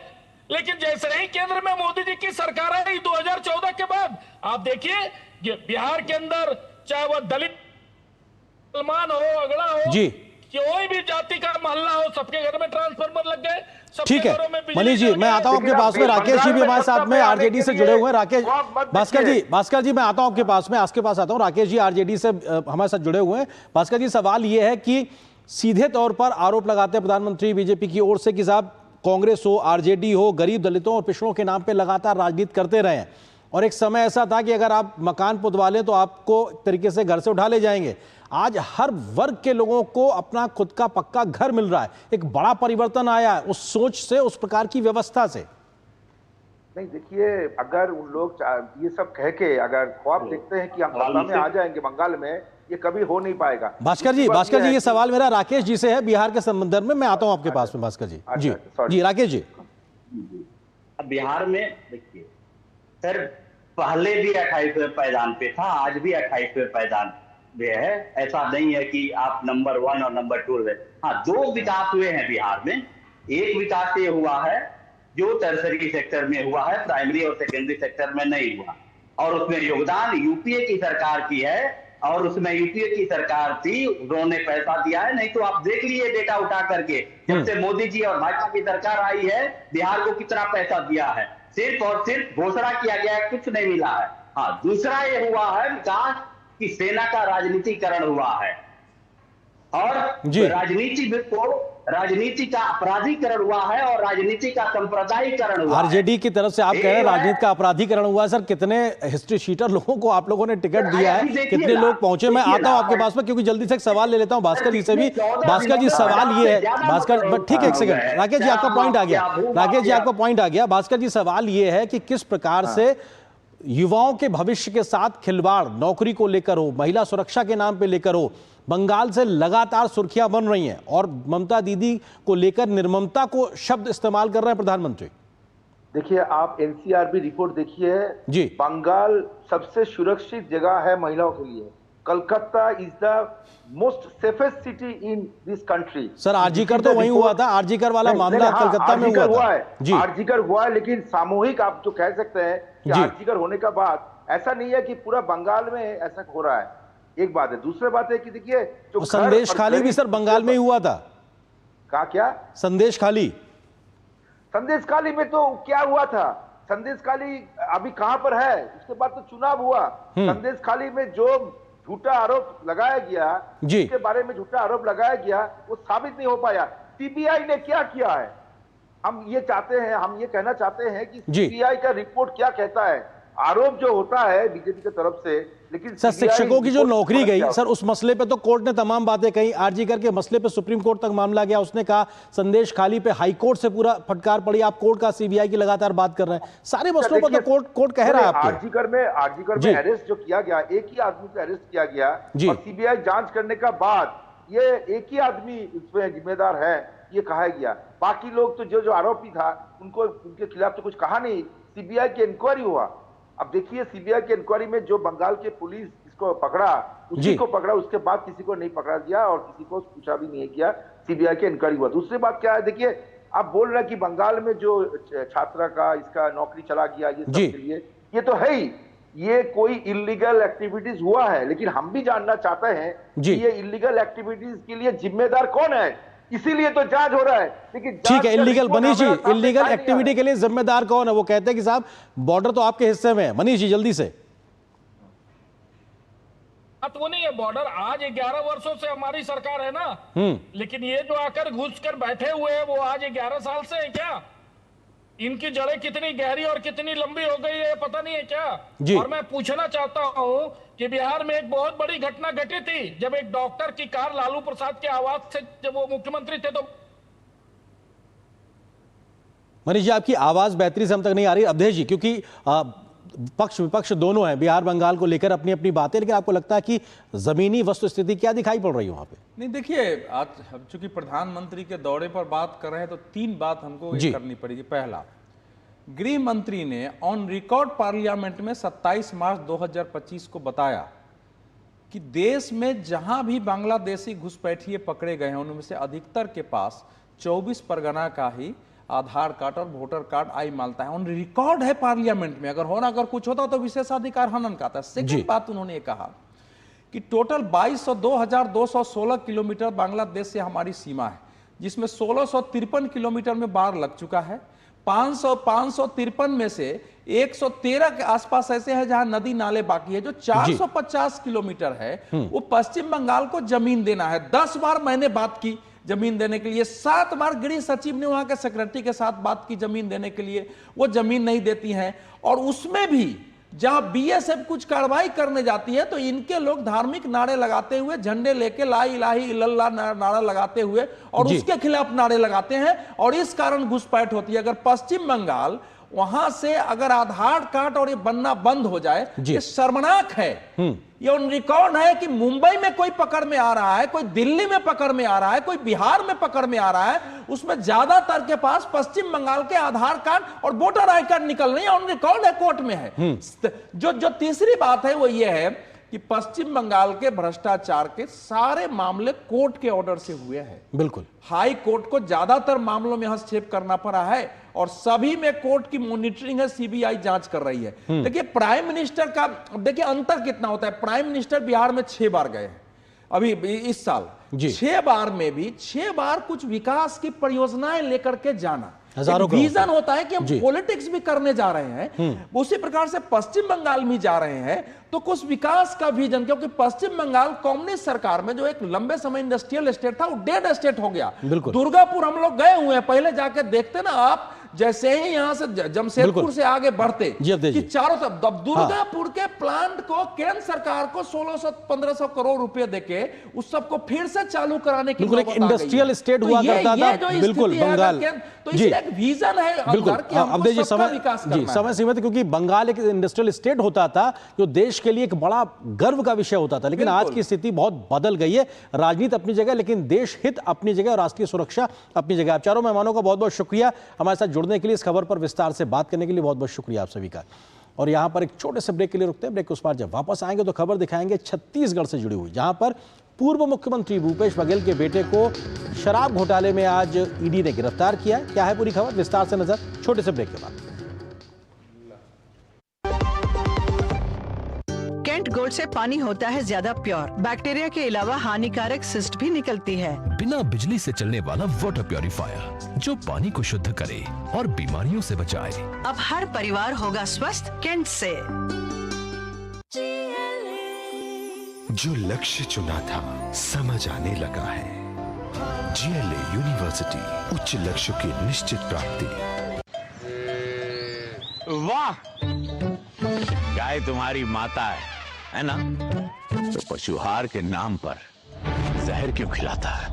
लेकिन जैसे ही केंद्र में मोदी जी की सरकार आई 2014 के बाद, आप देखिए ये बिहार के अंदर चाहे वह दलित, मुसलमान हो, अगड़ा हो, जी, कोई भी जाति का मोहल्ला हो, सबके घर में ट्रांसफार्मर लग गए। ठीक है मनीष जी, मैं आता हूं आपके पास में। राकेश जी भी हमारे साथ में आरजेडी से जुड़े हुए हैं। राकेश, भास्कर जी मैं आता हूं आपके पास में, आपके पास आता हूं। राकेश जी आरजेडी से हमारे साथ जुड़े हुए हैं। भास्कर जी, सवाल यह है कि सीधे तौर पर आरोप लगाते हैं प्रधानमंत्री बीजेपी की ओर से कि साहब कांग्रेस हो, आरजेडी हो, गरीब दलितों और पिछड़ों के नाम पे लगातार राजनीति करते रहे हैं, और एक समय ऐसा था कि अगर आप मकान पुतवा लें तो आपको तरीके से घर से उठा ले जाएंगे। आज हर वर्ग के लोगों को अपना खुद का पक्का घर मिल रहा है। एक बड़ा परिवर्तन आया है उस सोच से, उस प्रकार की व्यवस्था से। नहीं देखिए, अगर उन लोग ये सब कह के अगर ख्वाब देखते हैं कि हम सत्ता में आ जाएंगे बंगाल में, ये कभी हो नहीं पाएगा। भास्कर जी ये सवाल मेरा राकेश जी से है बिहार के संदर्भ में। मैं आता हूं आपके पास में भास्कर जी। जी राकेश जी, अब बिहार में देखिए सर, पहले भी 28वें पायदान पे था, आज भी 28वें पायदान पे है। ऐसा नहीं है कि आप नंबर 1 और नंबर 2 है। हाँ, 2 विकास हुए हैं बिहार में। एक विकास ये हुआ है जो टर्सरी सेक्टर में हुआ है, प्राइमरी और सेकेंडरी सेक्टर में नहीं हुआ, और उसमें योगदान यूपीए की सरकार की है, और उसमें यूपीए की सरकार थी, उन्होंने पैसा दिया है। नहीं तो आप देख लीजिए डेटा उठा करके, जब से मोदी जी और भाजपा की सरकार आई है, बिहार को कितना पैसा दिया है। सिर्फ और सिर्फ घोषणा किया गया है, कुछ नहीं मिला है। हाँ, दूसरा ये हुआ है विकास की सेना का राजनीतिकरण हुआ है, और राजनीति का अपराधीकरण हुआ है, और राजनीति का संप्रदायीकरण हुआ है। आरजेडी की तरफ से आप कह रहे हैं राजनीति का अपराधीकरण हुआ है। सर, कितने हिस्ट्री शीटर लोगों को आप लोगों ने टिकट दिया है, कितने लोग पहुंचे? मैं आता हूं आपके पास में, क्योंकि जल्दी से एक सवाल ले लेता हूं भास्कर जी से भी। भास्कर जी, सवाल ये है, भास्कर ठीक है, एक सेकंड, राकेश जी आपका पॉइंट आ गया। राकेश जी आपका पॉइंट आ गया। भास्कर जी, सवाल ये है कि किस प्रकार से युवाओं के भविष्य के साथ खिलवाड़, नौकरी को लेकर हो, महिला सुरक्षा के नाम पे लेकर हो, बंगाल से लगातार सुर्खियां बन रही हैं, और ममता दीदी को लेकर निर्ममता को शब्द इस्तेमाल कर रहे हैं प्रधानमंत्री। देखिए, आप एनसीआरबी रिपोर्ट देखिए जी, बंगाल सबसे सुरक्षित जगह है महिलाओं के लिए। Calcutta is the most safest city in this country. Sir, RG Kar तो वहीं हुआ था, आरजीकर वाला मामला कलकत्ता में हुआ है जी, आरजीकर हुआ है, लेकिन सामूहिक आप जो कह सकते हैं कि आरजीकर होने का बाद ऐसा नहीं है कि पूरा बंगाल में ऐसा हो रहा है। एक बात है। दूसरी बात है कि देखिए, जो संदेश खाली भी सर बंगाल में ही हुआ था। क्या संदेश खाली में तो क्या हुआ था? संदेश खाली अभी कहां पर है? उसके बाद तो चुनाव हुआ। संदेश खाली में जो झूठा आरोप लगाया गया, उसके बारे में झूठा आरोप लगाया गया, वो साबित नहीं हो पाया। सीबीआई ने क्या किया है? हम ये कहना चाहते हैं कि सीबीआई का रिपोर्ट क्या कहता है। आरोप जो होता है बीजेपी की तरफ से, लेकिन सर शिक्षकों की जो नौकरी गई, सर उस मसले पे तो कोर्ट ने तमाम बातें कही। आरजीकर के मसले पे सुप्रीम कोर्ट तक मामला गया, उसने कहा संदेश खाली पे हाई कोर्ट से पूरा फटकार पड़ी। आप कोर्ट का, सीबीआई की लगातार बात कर रहे हैं। सारे मसलों पर तो कोर्ट कह रहा है आपके। आरजीकर में अरेस्ट जो किया गया, एक ही आदमी को अरेस्ट किया गया, और सीबीआई जांच करने का बाद ये एक ही आदमी इसमें जिम्मेदार है ये कहा गया। बाकी लोग तो जो आरोपी था उनके खिलाफ तो कुछ कहा नहीं। सीबीआई की इंक्वायरी हुआ। अब देखिए, सीबीआई की इंक्वायरी में जो बंगाल के पुलिस इसको पकड़ा, उसी को पकड़ा, उसके बाद किसी को नहीं पकड़ा दिया और किसी को पूछा भी नहीं किया। सीबीआई की इंक्वायरी हुआ। दूसरी बात क्या है, देखिए आप बोल रहे हैं कि बंगाल में जो छात्रा का इसका नौकरी चला गया, ये सब के लिए ये तो है ही, ये कोई इलीगल एक्टिविटीज हुआ है, लेकिन हम भी जानना चाहते हैं कि ये इलीगल एक्टिविटीज के लिए जिम्मेदार कौन है। इसीलिए तो जांच हो रहा है। लेकिन ठीक है, illegal Manish ji, illegal activity के लिए जिम्मेदार कौन है? वो कहते हैं कि साहब बॉर्डर तो आपके हिस्से में है। मनीष जी जल्दी से। बात वो नहीं है, बॉर्डर आज 11 वर्षों से हमारी सरकार है ना, लेकिन ये जो आकर घुस कर बैठे हुए हैं वो आज 11 साल से है क्या? इनकी जड़ें कितनी गहरी और कितनी लंबी हो गई है पता नहीं है क्या? और मैं पूछना चाहता हूं कि बिहार में एक बहुत बड़ी घटना घटी थी, जब एक डॉक्टर की कार लालू प्रसाद के आवाज से, जब वो मुख्यमंत्री थे तो। मनीष जी, आपकी आवाज बेहतरी से हम तक नहीं आ रही अवधेश जी, क्योंकि पक्ष विपक्ष दोनों हैं बिहार बंगाल को लेकर अपनी अपनी बातें, लेकिन आपको लगता है कि जमीनी वस्तु स्थिति क्या दिखाई पड़ रही है वहां पे? नहीं देखिए, आज हम चूंकि प्रधानमंत्री के दौरे पर बात कर रहे हैं तो 3 बात हमको करनी पड़ेगी। पहला, गृह मंत्री ने ऑन रिकॉर्ड पार्लियामेंट में 27 मार्च 2025 को बताया कि देश में जहां भी बांग्लादेशी घुसपैठिए पकड़े गए हैं उनमें से अधिकतर के पास 24 परगना का ही आधार कार्ड और वोटर कार्ड आई मानता है। ऑन रिकॉर्ड है पार्लियामेंट में, अगर कुछ होता तो विशेषाधिकार हनन का था। सेकंड बात उन्होंने ये कहा कि टोटल 22,216 किलोमीटर बांग्लादेश से हमारी सीमा है, जिसमें 1653 किलोमीटर में बाढ़ लग चुका है। 553 में से 113 के आसपास ऐसे हैं जहां नदी नाले बाकी है। जो 450 किलोमीटर है वो पश्चिम बंगाल को जमीन देना है। 10 बार मैंने बात की जमीन देने के लिए, 7 बार गृह सचिव ने वहां के सेक्रेटरी के साथ बात की जमीन देने के लिए, वो जमीन नहीं देती हैं। और उसमें भी जहां बीएसएफ कुछ कार्रवाई करने जाती है तो इनके लोग धार्मिक नारे लगाते हुए, झंडे लेके ला इलाही इल्लल्लाह नारा लगाते हुए और उसके खिलाफ नारे लगाते हैं, और इस कारण घुसपैठ होती है। अगर पश्चिम बंगाल वहां से अगर आधार कार्ड और ये बनना बंद हो जाए, ये शर्मनाक है। ये ऑन रिकॉर्ड है कि मुंबई में कोई पकड़ में आ रहा है, कोई दिल्ली में पकड़ में आ रहा है, कोई बिहार में पकड़ में आ रहा है, उसमें ज्यादातर के पास पश्चिम बंगाल के आधार कार्ड और वोटर आई कार्ड निकल रही है। ऑन रिकॉर्ड है, कोर्ट में है। जो तीसरी बात है वो ये है कि पश्चिम बंगाल के भ्रष्टाचार के सारे मामले कोर्ट के ऑर्डर से हुए हैं। बिल्कुल, हाई कोर्ट को ज्यादातर मामलों में हस्तक्षेप करना पड़ा है और सभी में कोर्ट की मॉनिटरिंग है, सीबीआई जांच कर रही है। देखिए प्राइम मिनिस्टर का, देखिए अंतर कितना होता है। प्राइम मिनिस्टर बिहार में 6 बार गए हैं अभी इस साल, 6 बार में भी 6 बार कुछ विकास की परियोजनाएं लेकर के जाना, विजन होता है कि हम पॉलिटिक्स भी करने जा रहे हैं। उसी प्रकार से पश्चिम बंगाल में जा रहे हैं तो कुछ विकास का विजन, क्योंकि पश्चिम बंगाल कम्युनिस्ट सरकार में जो एक लंबे समय इंडस्ट्रियल एस्टेट था वो डेड एस्टेट हो गया। दुर्गापुर हम लोग गए हुए हैं, पहले जाके देखते ना आप, जैसे ही यहां से जमशेदपुर से आगे बढ़ते कि चारों तरफ दुर्गापुर के प्लांट को केंद्र सरकार को 1600-1500 करोड़ रुपए देके उस सबको फिर से चालू कराने की एक इंडस्ट्रियल स्टेट हुआ करता था। बिल्कुल बंगाल, तो इसलिए एक विजन है अंदर कि हमको सबका विकास करना है। समय सीमित, क्योंकि बंगाल एक इंडस्ट्रियल स्टेट होता था जो देश के लिए एक बड़ा गर्व का विषय होता था, लेकिन आज की स्थिति बहुत बदल गई है। राजनीति अपनी जगह, लेकिन देश हित अपनी जगह और राष्ट्रीय सुरक्षा अपनी जगह। आप चारों मेहमानों का बहुत बहुत शुक्रिया हमारे साथ जुड़ने के लिए, इस खबर पर विस्तार से बात करने के लिए बहुत बहुत शुक्रिया आप सभी का। और यहां पर एक छोटे से ब्रेक के लिए रुकते हैं। ब्रेक के उस पार जब वापस आएंगे तो खबर दिखाएंगे छत्तीसगढ़ से जुड़ी हुई, जहां पर पूर्व मुख्यमंत्री भूपेश बघेल के बेटे को शराब घोटाले में आज ईडी ने गिरफ्तार किया। क्या है पूरी खबर, विस्तार से नजर छोटे से ब्रेक के बाद। कैंट गोल्ड से पानी होता है ज्यादा प्योर, बैक्टीरिया के अलावा हानिकारक सिस्ट भी निकलती है। बिना बिजली से चलने वाला वाटर प्योरीफायर जो पानी को शुद्ध करे और बीमारियों से बचाए। अब हर परिवार होगा स्वस्थ कैंट से। जो लक्ष्य चुना था समझ आने लगा है। जीएलए यूनिवर्सिटी, उच्च लक्ष्य की निश्चित प्राप्ति। वाह, गाय तुम्हारी माता है ना? तो पशुहार के नाम पर जहर क्यों खिलाता है?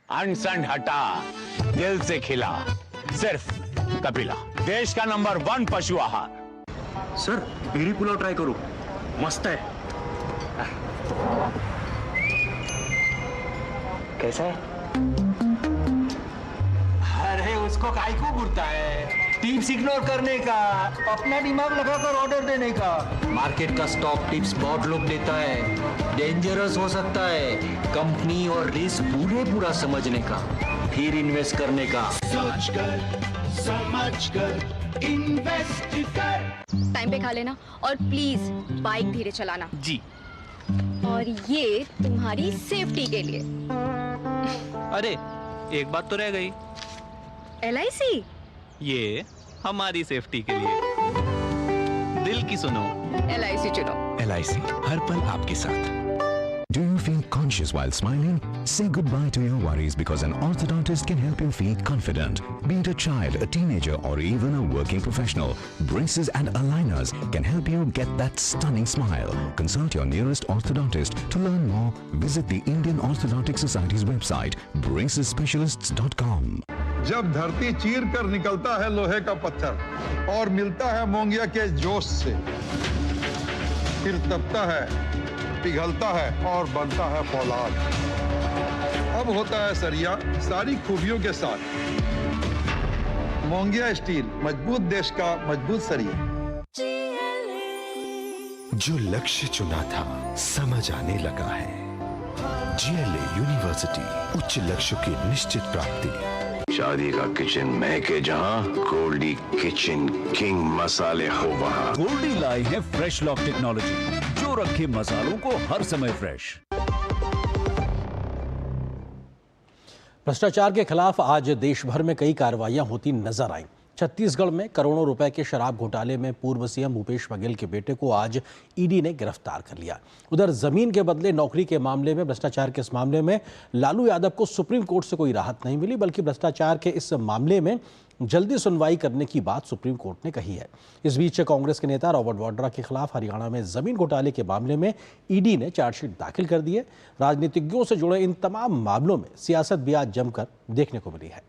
अनसंड हटा, दिल से खिला, सिर्फ कपिला, देश का नंबर 1 पशु आहार। सर बीड़ी पुलाव ट्राई करो, मस्त है। कैसा है? अरे उसको काहे को घूरता है? टिप्स इग्नोर करने का, अपना दिमाग लगाकर ऑर्डर देने का। मार्केट का स्टॉक टिप्स बहुत लोग देता है, डेंजरस हो सकता है। कंपनी और रिस्क पूरा समझने का, फिर इन्वेस्ट करने का। सोच कर समझ कर इन्वेस्ट कर। टाइम पे खा लेना और प्लीज बाइक धीरे चलाना जी। और ये तुम्हारी सेफ्टी के लिए। अरे एक बात तो रह गई। LIC ये हमारी सेफ्टी के लिए। दिल की सुनो, LIC चुनो। LIC हर पल आपके साथ। Do you feel conscious while smiling? Say goodbye to your worries because an orthodontist can help you feel confident. Be it a child, a teenager, or even a working professional, braces and aligners can help you get that stunning smile. Consult your nearest orthodontist. To learn more, visit the Indian Orthodontic Society's website, bracesspecialists.com. जब धरती चीर कर निकलता है लोहे का पत्थर और मिलता है मोंगिया के जोश से, फिर तपता है, पिघलता है और बनता है फौलाद। अब होता है सरिया सारी खूबियों के साथ। मोंगिया स्टील, मजबूत देश का मजबूत सरिया। जो लक्ष्य चुना था समझ आने लगा है। GLA यूनिवर्सिटी, उच्च लक्ष्य की निश्चित प्राप्ति। शादी का किचन महके जहाँ, गोल्डी किचन किंग मसाले हो वहाँ। गोल्डी लाई है फ्रेश लॉक टेक्नोलॉजी, जो रखे मसालों को हर समय फ्रेश। भ्रष्टाचार के खिलाफ आज देश भर में कई कार्रवाइयां होती नजर आईं। छत्तीसगढ़ में करोड़ों रुपए के शराब घोटाले में पूर्व सीएम भूपेश बघेल के बेटे को आज ईडी ने गिरफ्तार कर लिया। उधर जमीन के बदले नौकरी के मामले में भ्रष्टाचार के इस मामले में लालू यादव को सुप्रीम कोर्ट से कोई राहत नहीं मिली, बल्कि भ्रष्टाचार के इस मामले में जल्दी सुनवाई करने की बात सुप्रीम कोर्ट ने कही है। इस बीच कांग्रेस के नेता रॉबर्ट वाड्रा के खिलाफ हरियाणा में जमीन घोटाले के मामले में ईडी ने चार्जशीट दाखिल कर दी है। राजनीतिज्ञों से जुड़े इन तमाम मामलों में सियासत भी आज जमकर देखने को मिली है।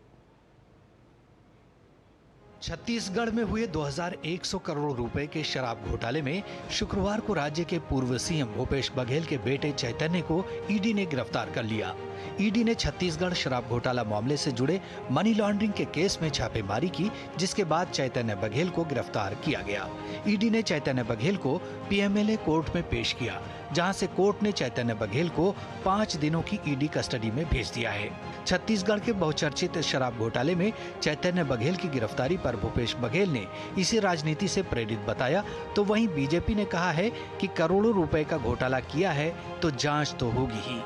छत्तीसगढ़ में हुए 2100 करोड़ रुपए के शराब घोटाले में शुक्रवार को राज्य के पूर्व सीएम भूपेश बघेल के बेटे चैतन्य को ईडी ने गिरफ्तार कर लिया। ईडी ने छत्तीसगढ़ शराब घोटाला मामले से जुड़े मनी लॉन्ड्रिंग के केस में छापेमारी की, जिसके बाद चैतन्य बघेल को गिरफ्तार किया गया। ईडी ने चैतन्य बघेल को पीएमएलए कोर्ट में पेश किया, जहां से कोर्ट ने चैतन्य बघेल को 5 दिनों की ईडी कस्टडी में भेज दिया है। छत्तीसगढ़ के बहुचर्चित शराब घोटाले में चैतन्य बघेल की गिरफ्तारी पर भूपेश बघेल ने इसे राजनीति से प्रेरित बताया, तो वहीं बीजेपी ने कहा है कि करोड़ों रुपए का घोटाला किया है तो जांच तो होगी ही।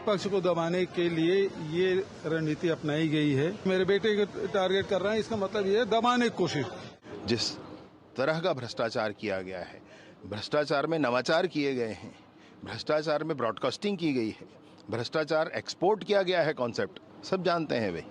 पक्ष को दबाने के लिए ये रणनीति अपनाई गई है। मेरे बेटे को टारगेट कर रहे हैं, इसका मतलब ये है दबाने की कोशिश। जिस तरह का भ्रष्टाचार किया गया है, भ्रष्टाचार में नवाचार किए गए हैं, भ्रष्टाचार में ब्रॉडकास्टिंग की गई है, भ्रष्टाचार एक्सपोर्ट किया गया है, कॉन्सेप्ट सब जानते हैं भाई।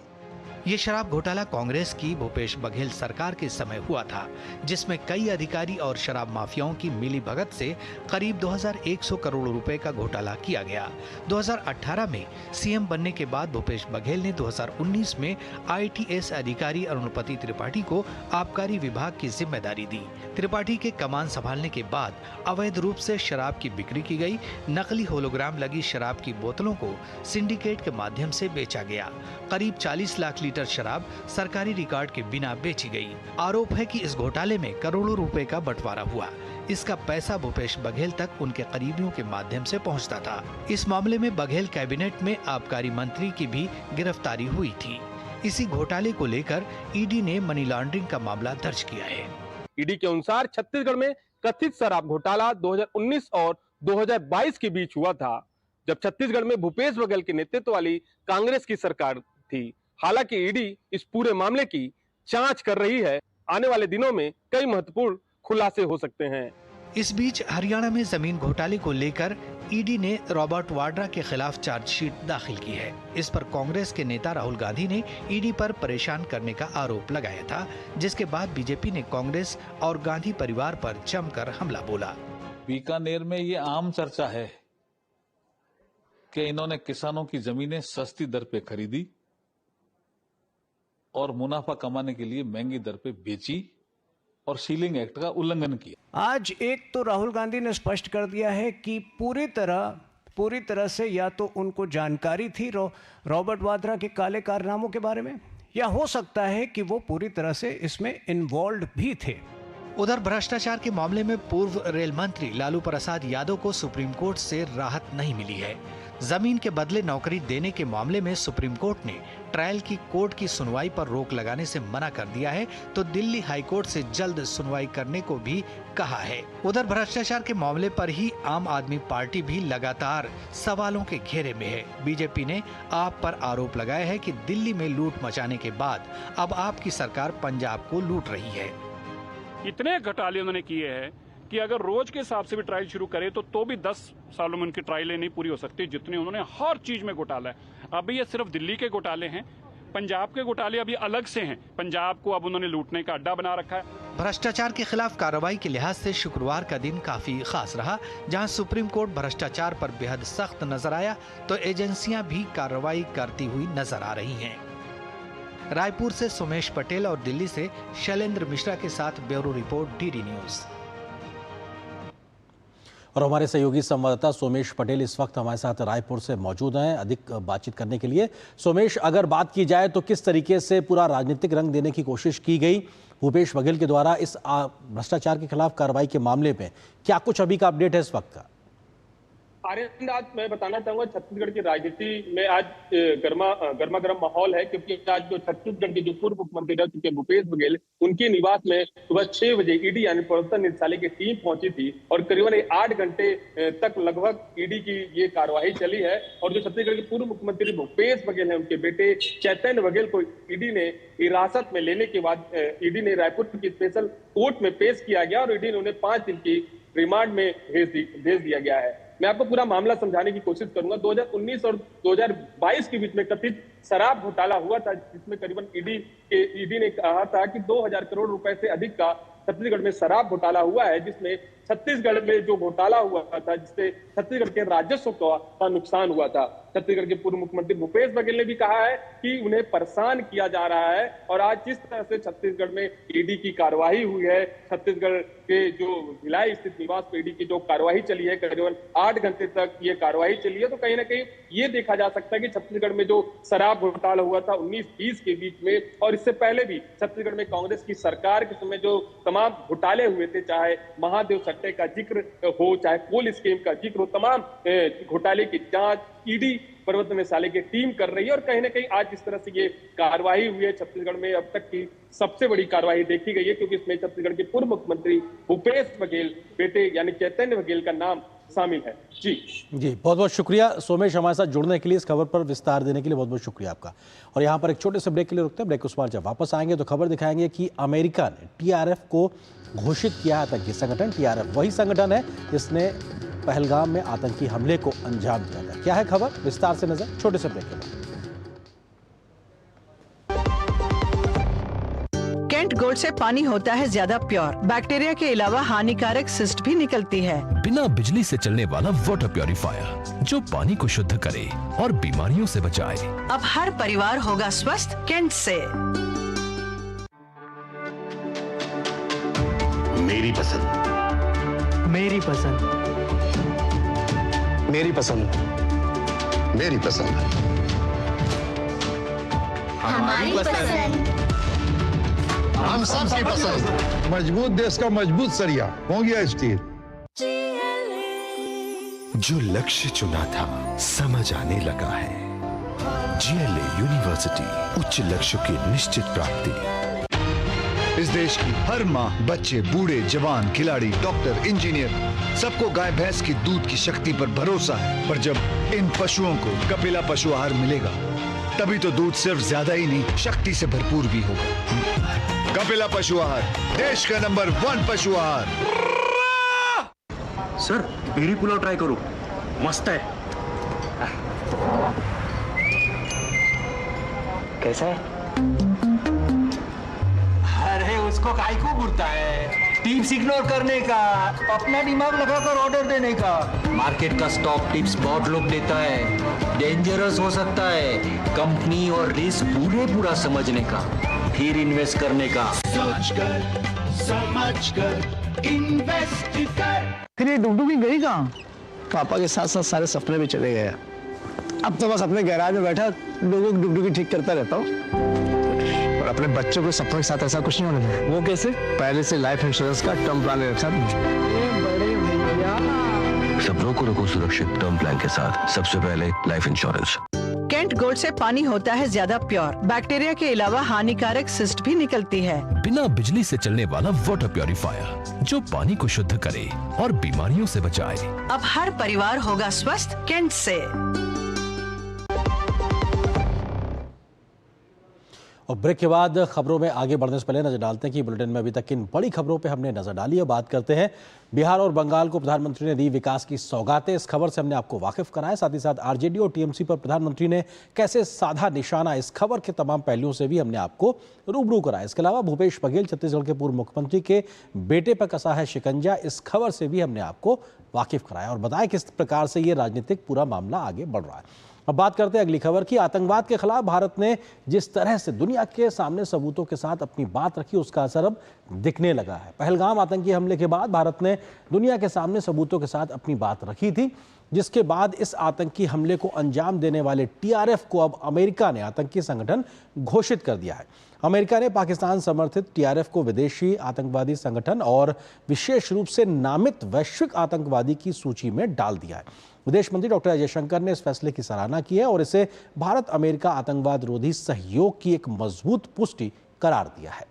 ये शराब घोटाला कांग्रेस की भूपेश बघेल सरकार के समय हुआ था, जिसमें कई अधिकारी और शराब माफियाओं की मिलीभगत से करीब 2100 करोड़ रुपए का घोटाला किया गया। 2018 में सीएम बनने के बाद भूपेश बघेल ने 2019 में ITS अधिकारी अरुणपति त्रिपाठी को आबकारी विभाग की जिम्मेदारी दी। त्रिपाठी के कमान संभालने के बाद अवैध रूप से शराब की बिक्री की गई। नकली होलोग्राम लगी शराब की बोतलों को सिंडिकेट के माध्यम से बेचा गया। करीब 40 लाख लीटर शराब सरकारी रिकॉर्ड के बिना बेची गई। आरोप है कि इस घोटाले में करोड़ों रुपए का बंटवारा हुआ। इसका पैसा भूपेश बघेल तक उनके करीबियों के माध्यम से पहुंचता था। इस मामले में बघेल कैबिनेट में आबकारी मंत्री की भी गिरफ्तारी हुई थी। इसी घोटाले को लेकर ईडी ने मनी लॉन्ड्रिंग का मामला दर्ज किया है। ईडी के अनुसार छत्तीसगढ़ में कथित शराब घोटाला 2019 और 2022 के बीच हुआ था, जब छत्तीसगढ़ में भूपेश बघेल के नेतृत्व वाली कांग्रेस की सरकार थी। हालांकि ईडी इस पूरे मामले की जांच कर रही है। आने वाले दिनों में कई महत्वपूर्ण खुलासे हो सकते हैं। इस बीच हरियाणा में जमीन घोटाले को लेकर ईडी ने रॉबर्ट वाड्रा के खिलाफ चार्जशीट दाखिल की है। इस पर कांग्रेस के नेता राहुल गांधी ने ईडी पर परेशान करने का आरोप लगाया था, जिसके बाद बीजेपी ने कांग्रेस और गांधी परिवार पर जमकर हमला बोला। बीकानेर में ये आम चर्चा है कि इन्होंने किसानों की जमीनें सस्ती दर पे खरीदी और मुनाफा कमाने के लिए महंगी दर पे बेची और सीलिंग एक्ट का उल्लंघन किया। आज एक तो राहुल गांधी ने स्पष्ट कर दिया है कि पूरी तरह से या तो उनको जानकारी थी रॉबर्ट वाड्रा के काले कारनामों के बारे में, या हो सकता है कि वो पूरी तरह से इसमें इन्वॉल्व भी थे। उधर भ्रष्टाचार के मामले में पूर्व रेल मंत्री लालू प्रसाद यादव को सुप्रीम कोर्ट से राहत नहीं मिली है। जमीन के बदले नौकरी देने के मामले में सुप्रीम कोर्ट ने ट्रायल की कोर्ट की सुनवाई पर रोक लगाने से मना कर दिया है, तो दिल्ली हाई कोर्ट से जल्द सुनवाई करने को भी कहा है। उधर भ्रष्टाचार के मामले पर ही आम आदमी पार्टी भी लगातार सवालों के घेरे में है। बीजेपी ने आप पर आरोप लगाया है कि दिल्ली में लूट मचाने के बाद अब आपकी सरकार पंजाब को लूट रही है। इतने घोटाले उन्होंने किए हैं कि अगर रोज के हिसाब से भी ट्रायल शुरू करे तो भी 10 सालों में उनकी ट्रायलें नहीं पूरी हो सकती, जितने उन्होंने हर चीज में घोटाला है। अभी ये सिर्फ दिल्ली के घोटाले हैं, पंजाब के घोटाले अभी अलग से हैं। पंजाब को अब उन्होंने लूटने का अड्डा बना रखा है। भ्रष्टाचार के खिलाफ कार्रवाई के लिहाज से शुक्रवार का दिन काफी खास रहा, जहां सुप्रीम कोर्ट भ्रष्टाचार पर बेहद सख्त नजर आया, तो एजेंसियां भी कार्रवाई करती हुई नजर आ रही हैं। रायपुर से सोमेश पटेल और दिल्ली से शैलेंद्र मिश्रा के साथ ब्यूरो रिपोर्ट, डीडी न्यूज। और हमारे सहयोगी संवाददाता सोमेश पटेल इस वक्त हमारे साथ रायपुर से मौजूद हैं अधिक बातचीत करने के लिए। सोमेश, अगर बात की जाए तो किस तरीके से पूरा राजनीतिक रंग देने की कोशिश की गई भूपेश बघेल के द्वारा इस भ्रष्टाचार के खिलाफ कार्रवाई के मामले में, क्या कुछ अभी का अपडेट है इस वक्त का? आर्यन, आज मैं बताना चाहूंगा छत्तीसगढ़ की राजनीति में आज गर्मा गर्म माहौल है, क्योंकि आज जो छत्तीसगढ़ के जो पूर्व मुख्यमंत्री रह चुके भूपेश बघेल, उनके निवास में सुबह 6 बजे ईडी यानी प्रवर्तन निदेशालय की टीम पहुंची थी और करीबन 8 घंटे तक लगभग ईडी की ये कार्यवाही चली है। और जो छत्तीसगढ़ के पूर्व मुख्यमंत्री भूपेश बघेल है, उनके बेटे चैतन्य बघेल को ईडी ने हिरासत में लेने के बाद ईडी ने रायपुर की स्पेशल कोर्ट में पेश किया गया और ईडी ने उन्हें 5 दिन की रिमांड में भेज दिया गया है। मैं आपको पूरा मामला समझाने की कोशिश करूंगा। 2019 और 2022 के बीच में कथित शराब घोटाला हुआ था, जिसमें करीबन ईडी ने कहा था कि 2000 करोड़ रुपए से अधिक का छत्तीसगढ़ में शराब घोटाला हुआ है, जिसमें छत्तीसगढ़ में जो घोटाला हुआ था जिससे छत्तीसगढ़ के राजस्व का नुकसान हुआ था। छत्तीसगढ़ के पूर्व मुख्यमंत्री भूपेश बघेल ने भी कहा है कि उन्हें परेशान किया जा रहा है और आज जिस तरह से छत्तीसगढ़ में ईडी की कार्यवाही हुई है, छत्तीसगढ़ के जो भिलाई स्थित निवास पर ईडी की जो कार्यवाही चली है, करीबन 8 घंटे तक ये कार्यवाही चली है, तो कहीं ना कहीं ये देखा जा सकता है कि छत्तीसगढ़ में जो शराब घोटाला हुआ था 19-20 के बीच में और इससे पहले भी छत्तीसगढ़ में कांग्रेस की सरकार के समय जो तमाम घोटाले हुए थे, चाहे महादेव सट्टे का जिक्र हो, चाहे कोल स्कीम का जिक्र हो, तमाम घोटाले की जांच ईडी प्रवर्तन निदेशालय की टीम कर रही है। और कहीं ना कहीं आज जिस तरह से ये कार्यवाही हुई है, छत्तीसगढ़ में अब तक की सबसे बड़ी कार्यवाही देखी गई है, क्योंकि इसमें छत्तीसगढ़ के पूर्व मुख्यमंत्री भूपेश बघेल बेटे यानी चैतन्य बघेल का नाम शामिल है। जी बहुत बहुत शुक्रिया सोमेश, हमारे साथ जुड़ने के लिए, इस खबर पर विस्तार देने के लिए बहुत बहुत शुक्रिया आपका। और यहाँ पर एक छोटे से ब्रेक के लिए रुकते हैं। ब्रेक के बाद जब वापस आएंगे तो खबर दिखाएंगे कि अमेरिका ने टीआरएफ को घोषित किया आतंकी संगठन। टीआरएफ वही संगठन है जिसने पहलगाम में आतंकी हमले को अंजाम दिया था। क्या है खबर, विस्तार से नजर छोटे से ब्रेक के बाद। कैंट गोल्ड से पानी होता है ज्यादा प्योर, बैक्टीरिया के अलावा हानिकारक सिस्ट भी निकलती है। बिना बिजली से चलने वाला वाटर प्योरीफायर जो पानी को शुद्ध करे और बीमारियों से बचाए। अब हर परिवार होगा स्वस्थ कैंट से। मेरी पसंद, मेरी पसंद, मेरी पसंद, मेरी पसंद, हमारी पसंद, हम सबकी पसंद। मजबूत देश का मजबूत सरिया मोंगिया स्टील। जो लक्ष्य चुना था समझ आने लगा है। जीएलए यूनिवर्सिटी, उच्च लक्ष्य की निश्चित प्राप्ति। इस देश की हर माँ, बच्चे, बूढ़े, जवान, खिलाड़ी, डॉक्टर, इंजीनियर, सबको गाय भैंस की दूध की शक्ति पर भरोसा है। पर जब इन पशुओं को कपिला पशु आहार मिलेगा, तभी तो दूध सिर्फ ज्यादा ही नहीं, शक्ति से भरपूर भी होगा। कपिला पशु आहार, देश का नंबर 1 पशु आहार। सर, बेरी पुलाव ट्राई करो, मस्त है। कैसा है? अरे उसको काहे को घूरता है? टिप्स इग्नोर करने का, अपना दिमाग लगाकर ऑर्डर देने का। मार्केट का स्टॉक टिप्स बहुत लोग देता है, डेंजरस हो सकता है। कंपनी और रिस्क पूरा समझने का, फिर इन्वेस्ट करने का। सोच कर समझ कर इन्वेस्ट कर। फिर ये डुगडुगी गई कहाँ? पापा के साथ साथ सारे सपने भी चले गए। अब तो बस अपने गैराज में बैठा लोगों की डुगडुगी ठीक करता रहता हूँ। और अपने बच्चों को सपनों के साथ ऐसा कुछ नहीं होने देना। वो कैसे? पहले से लाइफ इंश्योरेंस का टर्म प्लान ले रखा। बड़े भैया, सपनों को रखो सुरक्षित टर्म प्लान के साथ। सबसे पहले लाइफ इंश्योरेंस। कैंट गोल्ड से पानी होता है ज्यादा प्योर, बैक्टीरिया के अलावा हानिकारक सिस्ट भी निकलती है। बिना बिजली से चलने वाला वाटर प्योरीफायर जो पानी को शुद्ध करे और बीमारियों से बचाए। अब हर परिवार होगा स्वस्थ कैंट से। और ब्रेक के बाद खबरों में आगे बढ़ने से पहले नजर डालते हैं कि बुलेटिन में अभी तक किन बड़ी खबरों पे हमने नजर डाली है। बात करते हैं बिहार और बंगाल को प्रधानमंत्री ने दी विकास की सौगातें। इस खबर से हमने आपको वाकिफ कराया, साथ ही साथ आरजेडी और टीएमसी पर प्रधानमंत्री ने कैसे साधा निशाना, इस खबर के तमाम पहलुओं से भी हमने आपको रूबरू कराया। इसके अलावा भूपेश बघेल छत्तीसगढ़ के पूर्व मुख्यमंत्री के बेटे पर कसा है शिकंजा, इस खबर से भी हमने आपको वाकिफ कराया और बताया किस प्रकार से ये राजनीतिक पूरा मामला आगे बढ़ रहा है। अब बात करते हैं अगली खबर की। आतंकवाद के खिलाफ भारत ने जिस तरह से दुनिया के सामने सबूतों के साथ अपनी बात रखी, उसका असर अब दिखने लगा है। पहलगाम आतंकी हमले के बाद भारत ने दुनिया के सामने सबूतों के साथ अपनी बात रखी थी जिसके बाद इस आतंकी हमले को अंजाम देने वाले टीआरएफ को अब अमेरिका ने आतंकी संगठन घोषित कर दिया है। अमेरिका ने पाकिस्तान समर्थित टीआरएफ को विदेशी आतंकवादी संगठन और विशेष रूप से नामित वैश्विक आतंकवादी की सूची में डाल दिया है। विदेश मंत्री डॉक्टर एस जयशंकर ने इस फैसले की सराहना की है और इसे भारत अमेरिका आतंकवाद रोधी सहयोग की एक मजबूत पुष्टि करार दिया है।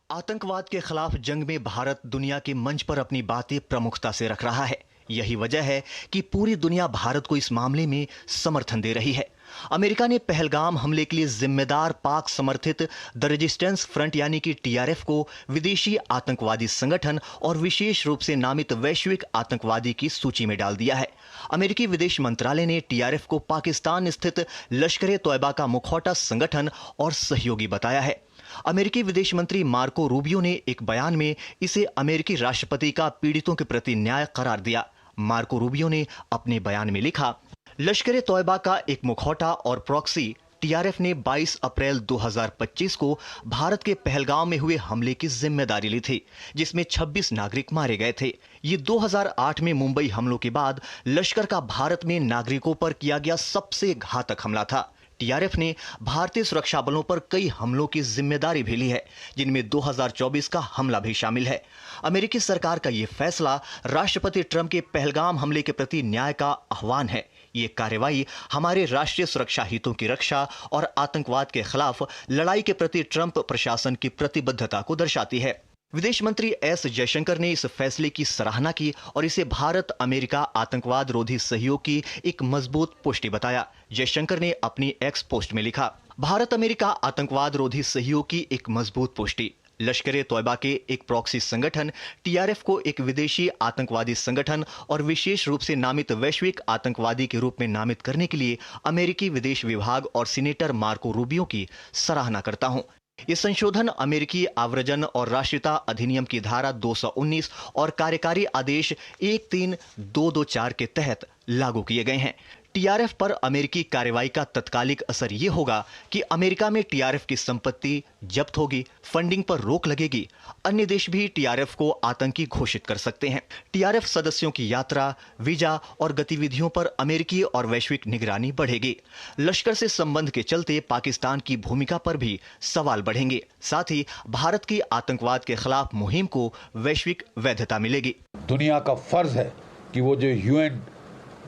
आतंकवाद के खिलाफ जंग में भारत दुनिया के मंच पर अपनी बातें प्रमुखता से रख रहा है। यही वजह है कि पूरी दुनिया भारत को इस मामले में समर्थन दे रही है। अमेरिका ने पहलगाम हमले के लिए जिम्मेदार पाक समर्थित द रेजिस्टेंस फ्रंट यानी कि टीआरएफ को विदेशी आतंकवादी संगठन और विशेष रूप से नामित वैश्विक आतंकवादी की सूची में डाल दिया है। अमेरिकी विदेश मंत्रालय ने टीआरएफ को पाकिस्तान स्थित लश्कर ए तोयबा का मुखौटा संगठन और सहयोगी बताया है। अमेरिकी विदेश मंत्री मार्को रूबियो ने एक बयान में इसे अमेरिकी राष्ट्रपति का पीड़ितों के प्रति न्याय करार दिया। मार्को रूबियो ने अपने बयान में लिखा, लश्कर ए तोयबा का एक मुखौटा और प्रॉक्सी टीआरएफ ने 22 अप्रैल 2025 को भारत के पहलगाम में हुए हमले की जिम्मेदारी ली थी, जिसमें 26 नागरिक मारे गए थे। ये 2008 में मुंबई हमलों के बाद लश्कर का भारत में नागरिकों पर किया गया सबसे घातक हमला था। टीआरएफ ने भारतीय सुरक्षा बलों पर कई हमलों की जिम्मेदारी भी ली है, जिनमें 2024 का हमला भी शामिल है। अमेरिकी सरकार का यह फैसला राष्ट्रपति ट्रंप के पहलगाम हमले के प्रति न्याय का आह्वान है। ये कार्रवाई हमारे राष्ट्रीय सुरक्षा हितों की रक्षा और आतंकवाद के खिलाफ लड़ाई के प्रति ट्रंप प्रशासन की प्रतिबद्धता को दर्शाती है। विदेश मंत्री एस जयशंकर ने इस फैसले की सराहना की और इसे भारत अमेरिका आतंकवाद रोधी सहयोग की एक मजबूत पुष्टि बताया। जयशंकर ने अपनी एक्स पोस्ट में लिखा, भारत अमेरिका आतंकवाद रोधी सहयोग की एक मजबूत पुष्टि। लश्कर ए तोयबा के एक प्रॉक्सी संगठन टीआरएफ को एक विदेशी आतंकवादी संगठन और विशेष रूप से नामित वैश्विक आतंकवादी के रूप में नामित करने के लिए अमेरिकी विदेश विभाग और सीनेटर मार्को रूबियो की सराहना करता हूं। ये संशोधन अमेरिकी आव्रजन और राष्ट्रीयता अधिनियम की धारा 219 और कार्यकारी आदेश 13224 के तहत लागू किए गए हैं। टीआरएफ पर अमेरिकी कार्रवाई का तत्कालिक असर ये होगा कि अमेरिका में टीआरएफ की संपत्ति जब्त होगी, फंडिंग पर रोक लगेगी। अन्य देश भी टीआरएफ को आतंकी घोषित कर सकते हैं। टीआरएफ सदस्यों की यात्रा, वीजा और गतिविधियों पर अमेरिकी और वैश्विक निगरानी बढ़ेगी। लश्कर से संबंध के चलते पाकिस्तान की भूमिका पर भी सवाल बढ़ेंगे। साथ ही भारत की आतंकवाद के खिलाफ मुहिम को वैश्विक वैधता मिलेगी। दुनिया का फर्ज है कि वो जो यूएन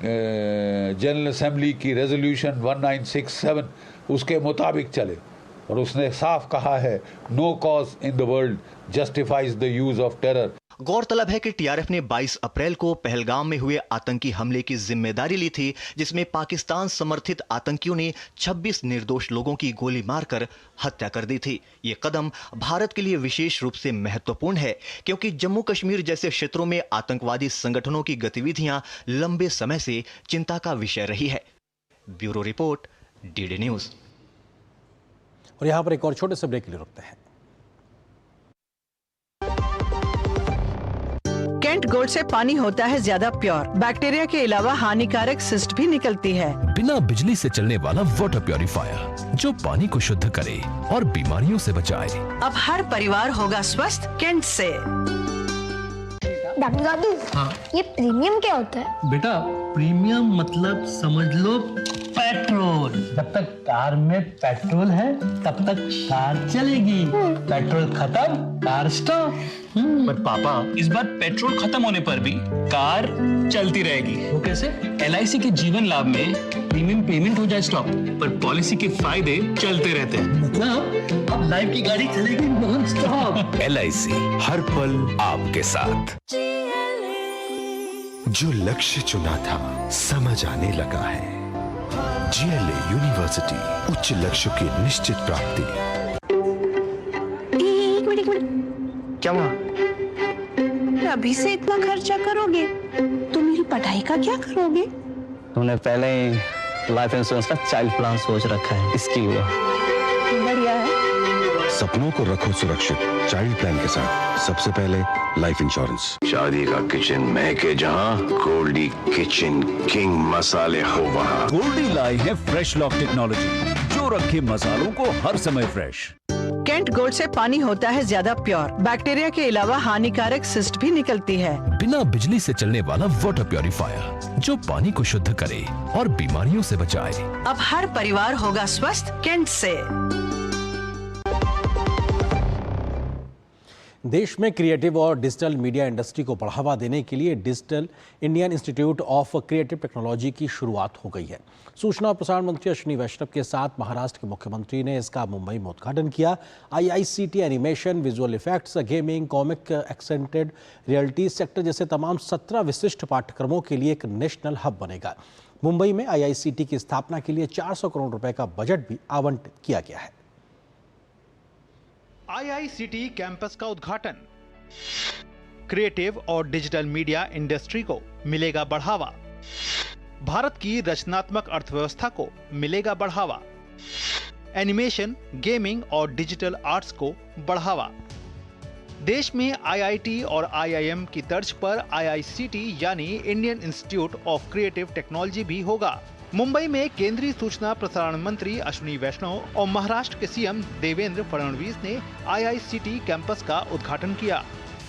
जनरल असेंबली की रेजोल्यूशन 1967 उसके मुताबिक चले, और उसने साफ कहा है, no cause in the world justifies the use of terror. गौरतलब है कि टीआरएफ ने 22 अप्रैल को पहलगाम में हुए आतंकी हमले की जिम्मेदारी ली थी, जिसमें पाकिस्तान समर्थित आतंकियों ने 26 निर्दोष लोगों की गोली मारकर हत्या कर दी थी। ये कदम भारत के लिए विशेष रूप से महत्वपूर्ण है, क्योंकि जम्मू कश्मीर जैसे क्षेत्रों में आतंकवादी संगठनों की गतिविधियां लंबे समय से चिंता का विषय रही है। Bureau report, DD news. और यहां पर एक और छोटे से ब्रेक के लिए रुकते हैं। केंट गोल्ड से पानी होता है ज्यादा प्योर, बैक्टीरिया के अलावा हानिकारक सिस्ट भी निकलती है। बिना बिजली से चलने वाला वाटर प्योरीफायर जो पानी को शुद्ध करे और बीमारियों से बचाए। अब हर परिवार होगा स्वस्थ केंट से। डॉक्टर दादू, ये प्रीमियम क्या होता है? बेटा, प्रीमियम मतलब समझ लो पेट्रोल। जब तक कार में पेट्रोल है तब तक कार चलेगी, पेट्रोल खत्म कार स्टॉप। पर पापा, इस बार पेट्रोल खत्म होने पर भी कार चलती रहेगी। वो कैसे? एलआईसी के जीवन लाभ में प्रीमियम पेमेंट हो जाए स्टॉप, पर पॉलिसी के फायदे चलते रहते हैं। मतलब अब लाइफ की गाड़ी चलेगी नॉन स्टॉप। एलआईसी हर पल आपके साथ। जो लक्ष्य चुना था समझ आने लगा है। जीएलए यूनिवर्सिटी, उच्च लक्ष्य की निश्चित प्राप्ति। एक मिनट। क्या हुआ? अभी से इतना खर्चा करोगे तो मेरी पढ़ाई का क्या करोगे? तुमने पहले ही लाइफ इंश्योरेंस का चाइल्ड प्लान सोच रखा है, इसकी हुआ। बढ़िया है। सपनों को रखो सुरक्षित चाइल्ड प्लान के साथ। सबसे पहले लाइफ इंश्योरेंस। शादी का किचन महके जहां, गोल्डी किचन किंग मसाले हो वहां। गोल्डी लाई है फ्रेश लॉक टेक्नोलॉजी जो रखे मसालों को हर समय फ्रेश। कैंट गोल्ड से पानी होता है ज्यादा प्योर, बैक्टीरिया के अलावा हानिकारक सिस्ट भी निकलती है। बिना बिजली से चलने वाला वाटर प्योरीफायर जो पानी को शुद्ध करे और बीमारियों से बचाए। अब हर परिवार होगा स्वस्थ कैंट से। देश में क्रिएटिव और डिजिटल मीडिया इंडस्ट्री को बढ़ावा देने के लिए digital Indian institute of creative technology की शुरुआत हो गई है। सूचना और प्रसारण मंत्री अश्विनी वैष्णव के साथ महाराष्ट्र के मुख्यमंत्री ने इसका मुंबई में उद्घाटन किया। IICT animation, visual effects, gaming, comic, accented reality sector जैसे तमाम 17 विशिष्ट पाठ्यक्रमों के लिए एक नेशनल हब बनेगा। मुंबई में IICT की स्थापना के लिए 400 करोड़ रुपए का बजट भी आवंटित किया गया है। IICT कैंपस का उद्घाटन, क्रिएटिव और डिजिटल मीडिया इंडस्ट्री को मिलेगा बढ़ावा, भारत की रचनात्मक अर्थव्यवस्था को मिलेगा बढ़ावा, एनिमेशन, गेमिंग और डिजिटल आर्ट्स को बढ़ावा। देश में IIT और IIM की तर्ज पर IICT यानी Indian institute of creative technology भी होगा। मुंबई में केंद्रीय सूचना प्रसारण मंत्री अश्विनी वैष्णव और महाराष्ट्र के CM देवेंद्र फडणवीस ने IICT कैंपस का उद्घाटन किया।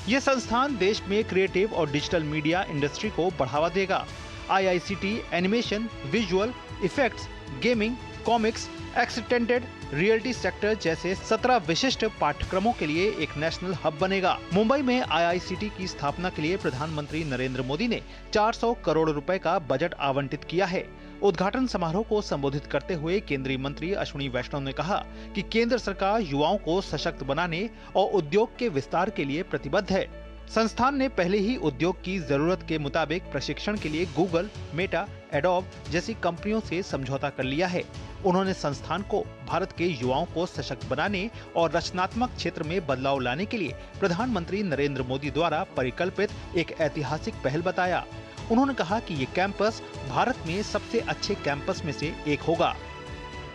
ये संस्थान देश में क्रिएटिव और डिजिटल मीडिया इंडस्ट्री को बढ़ावा देगा। IICT animation, visual effects, gaming, comics, extended reality sector जैसे 17 विशिष्ट पाठ्यक्रमों के लिए एक नेशनल हब बनेगा। मुंबई में IICT की स्थापना के लिए प्रधानमंत्री नरेंद्र मोदी ने 400 करोड़ रुपए का बजट आवंटित किया है। उद्घाटन समारोह को संबोधित करते हुए केंद्रीय मंत्री अश्विनी वैष्णव ने कहा कि केंद्र सरकार युवाओं को सशक्त बनाने और उद्योग के विस्तार के लिए प्रतिबद्ध है। संस्थान ने पहले ही उद्योग की जरूरत के मुताबिक प्रशिक्षण के लिए गूगल, मेटा, एडोब जैसी कंपनियों से समझौता कर लिया है। उन्होंने संस्थान को भारत के युवाओं को सशक्त बनाने और रचनात्मक क्षेत्र में बदलाव लाने के लिए प्रधानमंत्री नरेंद्र मोदी द्वारा परिकल्पित एक ऐतिहासिक पहल बताया। उन्होंने कहा कि ये कैंपस भारत में सबसे अच्छे कैंपस में से एक होगा।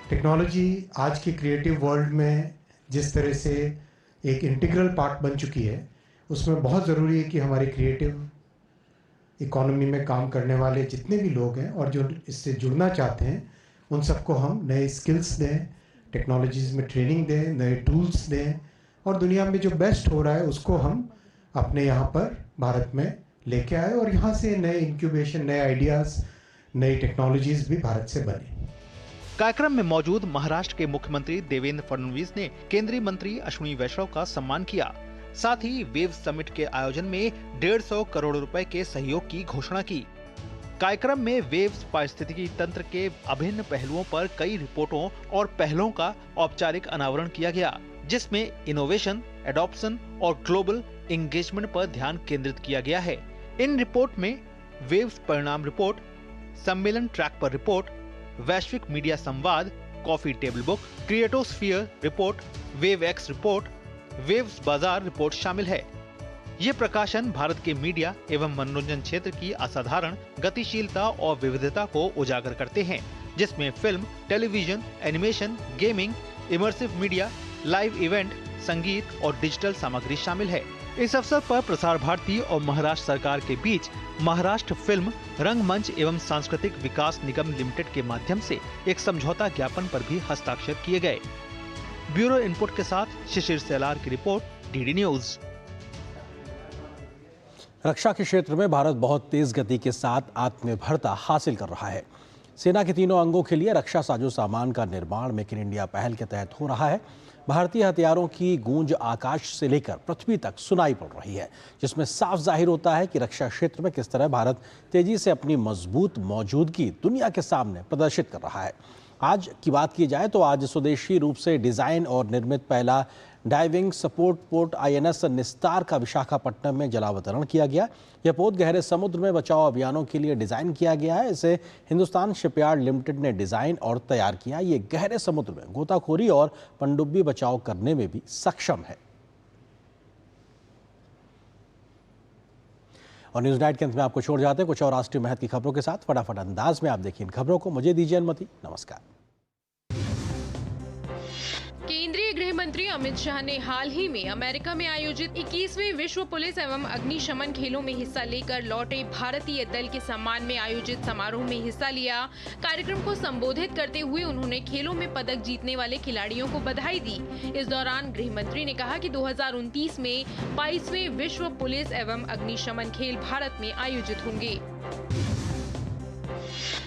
टेक्नोलॉजी आज के क्रिएटिव वर्ल्ड में जिस तरह से एक इंटीग्रल पार्ट बन चुकी है, उसमें बहुत ज़रूरी है कि हमारे क्रिएटिव इकोनॉमी में काम करने वाले जितने भी लोग हैं और जो इससे जुड़ना चाहते हैं, उन सबको हम नए स्किल्स दें, टेक्नोलॉजीज़ में ट्रेनिंग दें, नए टूल्स दें और दुनिया में जो बेस्ट हो रहा है उसको हम अपने यहाँ पर भारत में लेके आए और यहाँ से नए इंक्यूबेशन, नए आइडियाज़, नई टेक्नोलॉजीज़ भी भारत से बने। कार्यक्रम में मौजूद महाराष्ट्र के मुख्यमंत्री देवेंद्र फडणवीस ने केंद्रीय मंत्री अश्विनी वैष्णव का सम्मान किया। साथ ही वेव समिट के आयोजन में 150 करोड़ रुपए के सहयोग की घोषणा की। कार्यक्रम में वेव्स पारिस्थितिकी तंत्र के अभिन्न पहलुओं पर कई रिपोर्टों और पहलों का औपचारिक अनावरण किया गया, जिसमें इनोवेशन, एडॉप्शन और ग्लोबल एंगेजमेंट पर ध्यान केंद्रित किया गया है। इन रिपोर्ट में वेव्स परिणाम रिपोर्ट, सम्मेलन ट्रैक पर रिपोर्ट, वैश्विक मीडिया संवाद, coffee table book, creatosphere report, wave X report, वेव्स बाजार रिपोर्ट शामिल है। ये प्रकाशन भारत के मीडिया एवं मनोरंजन क्षेत्र की असाधारण गतिशीलता और विविधता को उजागर करते हैं, जिसमें film, television, animation, gaming, immersive media, live event, संगीत और डिजिटल सामग्री शामिल है। इस अवसर पर प्रसार भारती और महाराष्ट्र सरकार के बीच महाराष्ट्र फिल्म, रंगमंच एवं सांस्कृतिक विकास निगम लिमिटेड के माध्यम से एक समझौता ज्ञापन पर भी हस्ताक्षर किए गए। ब्यूरो इनपुट के साथ शिशिर सेलार की रिपोर्ट, DD न्यूज। रक्षा के क्षेत्र में भारत बहुत तेज गति के साथ आत्मनिर्भरता हासिल कर रहा है। सेना के तीनों अंगों के लिए रक्षा साजो सामान का निर्माण मेक इन इंडिया पहल के तहत हो रहा है। भारतीय हथियारों की गूंज आकाश से लेकर पृथ्वी तक सुनाई पड़ रही है, जिसमें साफ जाहिर होता है कि रक्षा क्षेत्र में किस तरह भारत तेजी से अपनी मजबूत मौजूदगी दुनिया के सामने प्रदर्शित कर रहा है। आज की बात की जाए तो आज स्वदेशी रूप से डिजाइन और निर्मित पहला डाइविंग सपोर्ट पोत INS निस्तार का विशाखापट्टनम में जलावतरण किया गया। यह पोत गहरे समुद्र में बचाव अभियानों के लिए डिजाइन किया गया है। इसे हिंदुस्तान शिपयार्ड लिमिटेड ने डिजाइन और तैयार किया। ये गहरे समुद्र में गोताखोरी और पनडुब्बी बचाव करने में भी सक्षम है। और न्यूज नाइट के अंत में आपको छोड़ जाते हैं कुछ और राष्ट्रीय महत्व की खबरों के साथ। फटाफट अंदाज में आप देखिए इन खबरों को। मुझे दीजिए अनुमति। नमस्कार। केंद्रीय गृह मंत्री अमित शाह ने हाल ही में अमेरिका में आयोजित 21वें विश्व पुलिस एवं अग्निशमन खेलों में हिस्सा लेकर लौटे भारतीय दल के सम्मान में आयोजित समारोह में हिस्सा लिया। कार्यक्रम को संबोधित करते हुए उन्होंने खेलों में पदक जीतने वाले खिलाड़ियों को बधाई दी। इस दौरान गृह मंत्री ने कहा कि 2029 में 22वें विश्व पुलिस एवं अग्निशमन खेल भारत में आयोजित होंगे।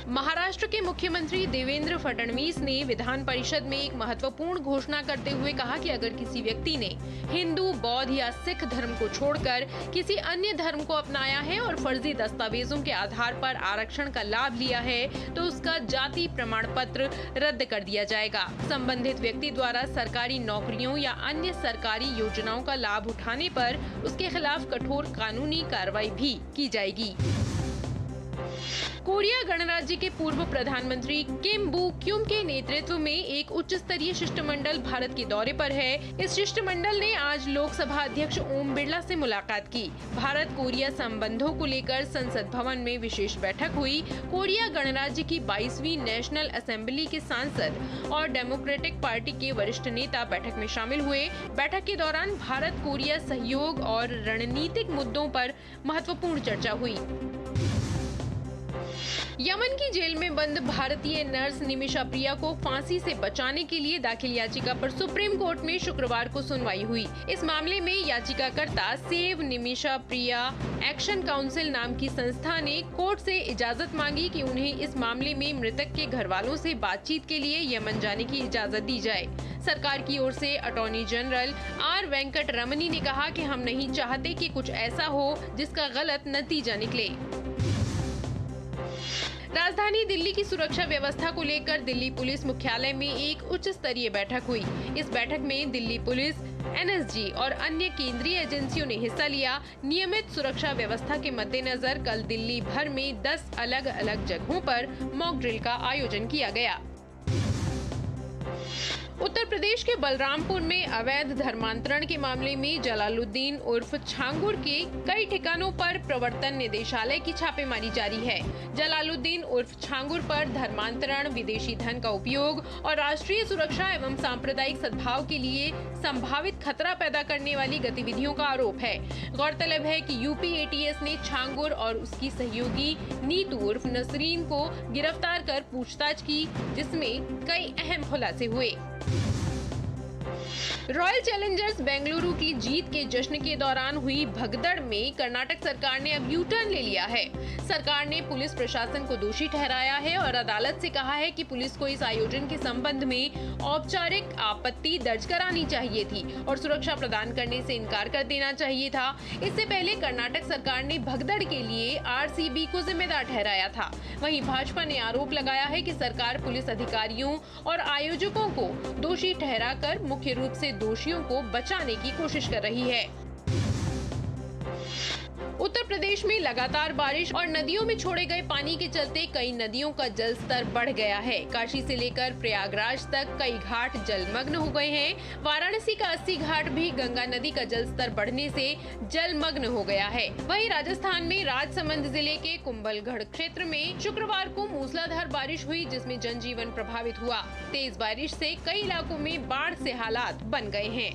महाराष्ट्र के मुख्यमंत्री देवेंद्र फडणवीस ने विधान परिषद में एक महत्वपूर्ण घोषणा करते हुए कहा कि अगर किसी व्यक्ति ने हिंदू, बौद्ध या सिख धर्म को छोड़कर किसी अन्य धर्म को अपनाया है और फर्जी दस्तावेजों के आधार पर आरक्षण का लाभ लिया है तो उसका जाति प्रमाण पत्र रद्द कर दिया जाएगा। संबंधित व्यक्ति द्वारा सरकारी नौकरियों या अन्य सरकारी योजनाओं का लाभ उठाने पर उसके खिलाफ कठोर कानूनी कार्रवाई भी की जाएगी। कोरिया गणराज्य के पूर्व प्रधानमंत्री किम बू क्युम के नेतृत्व में एक उच्च स्तरीय शिष्टमंडल भारत के दौरे पर है। इस शिष्टमंडल ने आज लोकसभा अध्यक्ष ओम बिरला से मुलाकात की। भारत कोरिया संबंधों को लेकर संसद भवन में विशेष बैठक हुई। कोरिया गणराज्य की 22वीं नेशनल असेंबली के सांसद और डेमोक्रेटिक पार्टी के वरिष्ठ नेता बैठक में शामिल हुए। बैठक के दौरान भारत कोरिया सहयोग और रणनीतिक मुद्दों पर महत्वपूर्ण चर्चा हुई। यमन की जेल में बंद भारतीय नर्स निमिषा प्रिया को फांसी से बचाने के लिए दाखिल याचिका पर सुप्रीम कोर्ट में शुक्रवार को सुनवाई हुई। इस मामले में याचिकाकर्ता सेव निमिषा प्रिया एक्शन काउंसिल नाम की संस्था ने कोर्ट से इजाजत मांगी कि उन्हें इस मामले में मृतक के घर वालों से बातचीत के लिए यमन जाने की इजाजत दी जाए। सरकार की ओर से अटॉर्नी जनरल आर वेंकट रमनी ने कहा कि हम नहीं चाहते कि कुछ ऐसा हो जिसका गलत नतीजा निकले। राजधानी दिल्ली की सुरक्षा व्यवस्था को लेकर दिल्ली पुलिस मुख्यालय में एक उच्च स्तरीय बैठक हुई। इस बैठक में दिल्ली पुलिस, एनएसजी और अन्य केंद्रीय एजेंसियों ने हिस्सा लिया। नियमित सुरक्षा व्यवस्था के मद्देनजर कल दिल्ली भर में 10 अलग अलग जगहों पर मॉक ड्रिल का आयोजन किया गया। उत्तर प्रदेश के बलरामपुर में अवैध धर्मांतरण के मामले में जलालुद्दीन उर्फ छांगुर के कई ठिकानों पर प्रवर्तन निदेशालय की छापेमारी जारी है। जलालुद्दीन उर्फ छांगुर पर धर्मांतरण, विदेशी धन का उपयोग और राष्ट्रीय सुरक्षा एवं सांप्रदायिक सद्भाव के लिए संभावित खतरा पैदा करने वाली गतिविधियों का आरोप है। गौरतलब है कि यूपी एटीएस ने छांगुर और उसकी सहयोगी नीतू उर्फ नसरीन को गिरफ्तार कर पूछताछ की, जिसमें कई अहम खुलासे हुए। रॉयल चैलेंजर्स बेंगलुरु की जीत के जश्न के दौरान हुई भगदड़ में कर्नाटक सरकार ने अब यू टर्न ले लिया है। सरकार ने पुलिस प्रशासन को दोषी ठहराया है और अदालत से कहा है कि पुलिस को इस आयोजन के संबंध में औपचारिक आपत्ति दर्ज करानी चाहिए थी और सुरक्षा प्रदान करने से इनकार कर देना चाहिए था। इससे पहले कर्नाटक सरकार ने भगदड़ के लिए आरसीबी को जिम्मेदार ठहराया था। वहीं भाजपा ने आरोप लगाया है कि सरकार पुलिस अधिकारियों और आयोजकों को दोषी ठहराकर मुख्य रूप से दोषियों को बचाने की कोशिश कर रही है। उत्तर प्रदेश में लगातार बारिश और नदियों में छोड़े गए पानी के चलते कई नदियों का जल स्तर बढ़ गया है। काशी से लेकर प्रयागराज तक कई घाट जलमग्न हो गए हैं। वाराणसी का 80 घाट भी गंगा नदी का जल स्तर बढ़ने से जलमग्न हो गया है। वहीं राजस्थान में राजसमंद जिले के कुंभलगढ़ क्षेत्र में शुक्रवार को मूसलाधार बारिश हुई, जिसमें जनजीवन प्रभावित हुआ। तेज बारिश से कई इलाकों में बाढ़ से हालात बन गए हैं।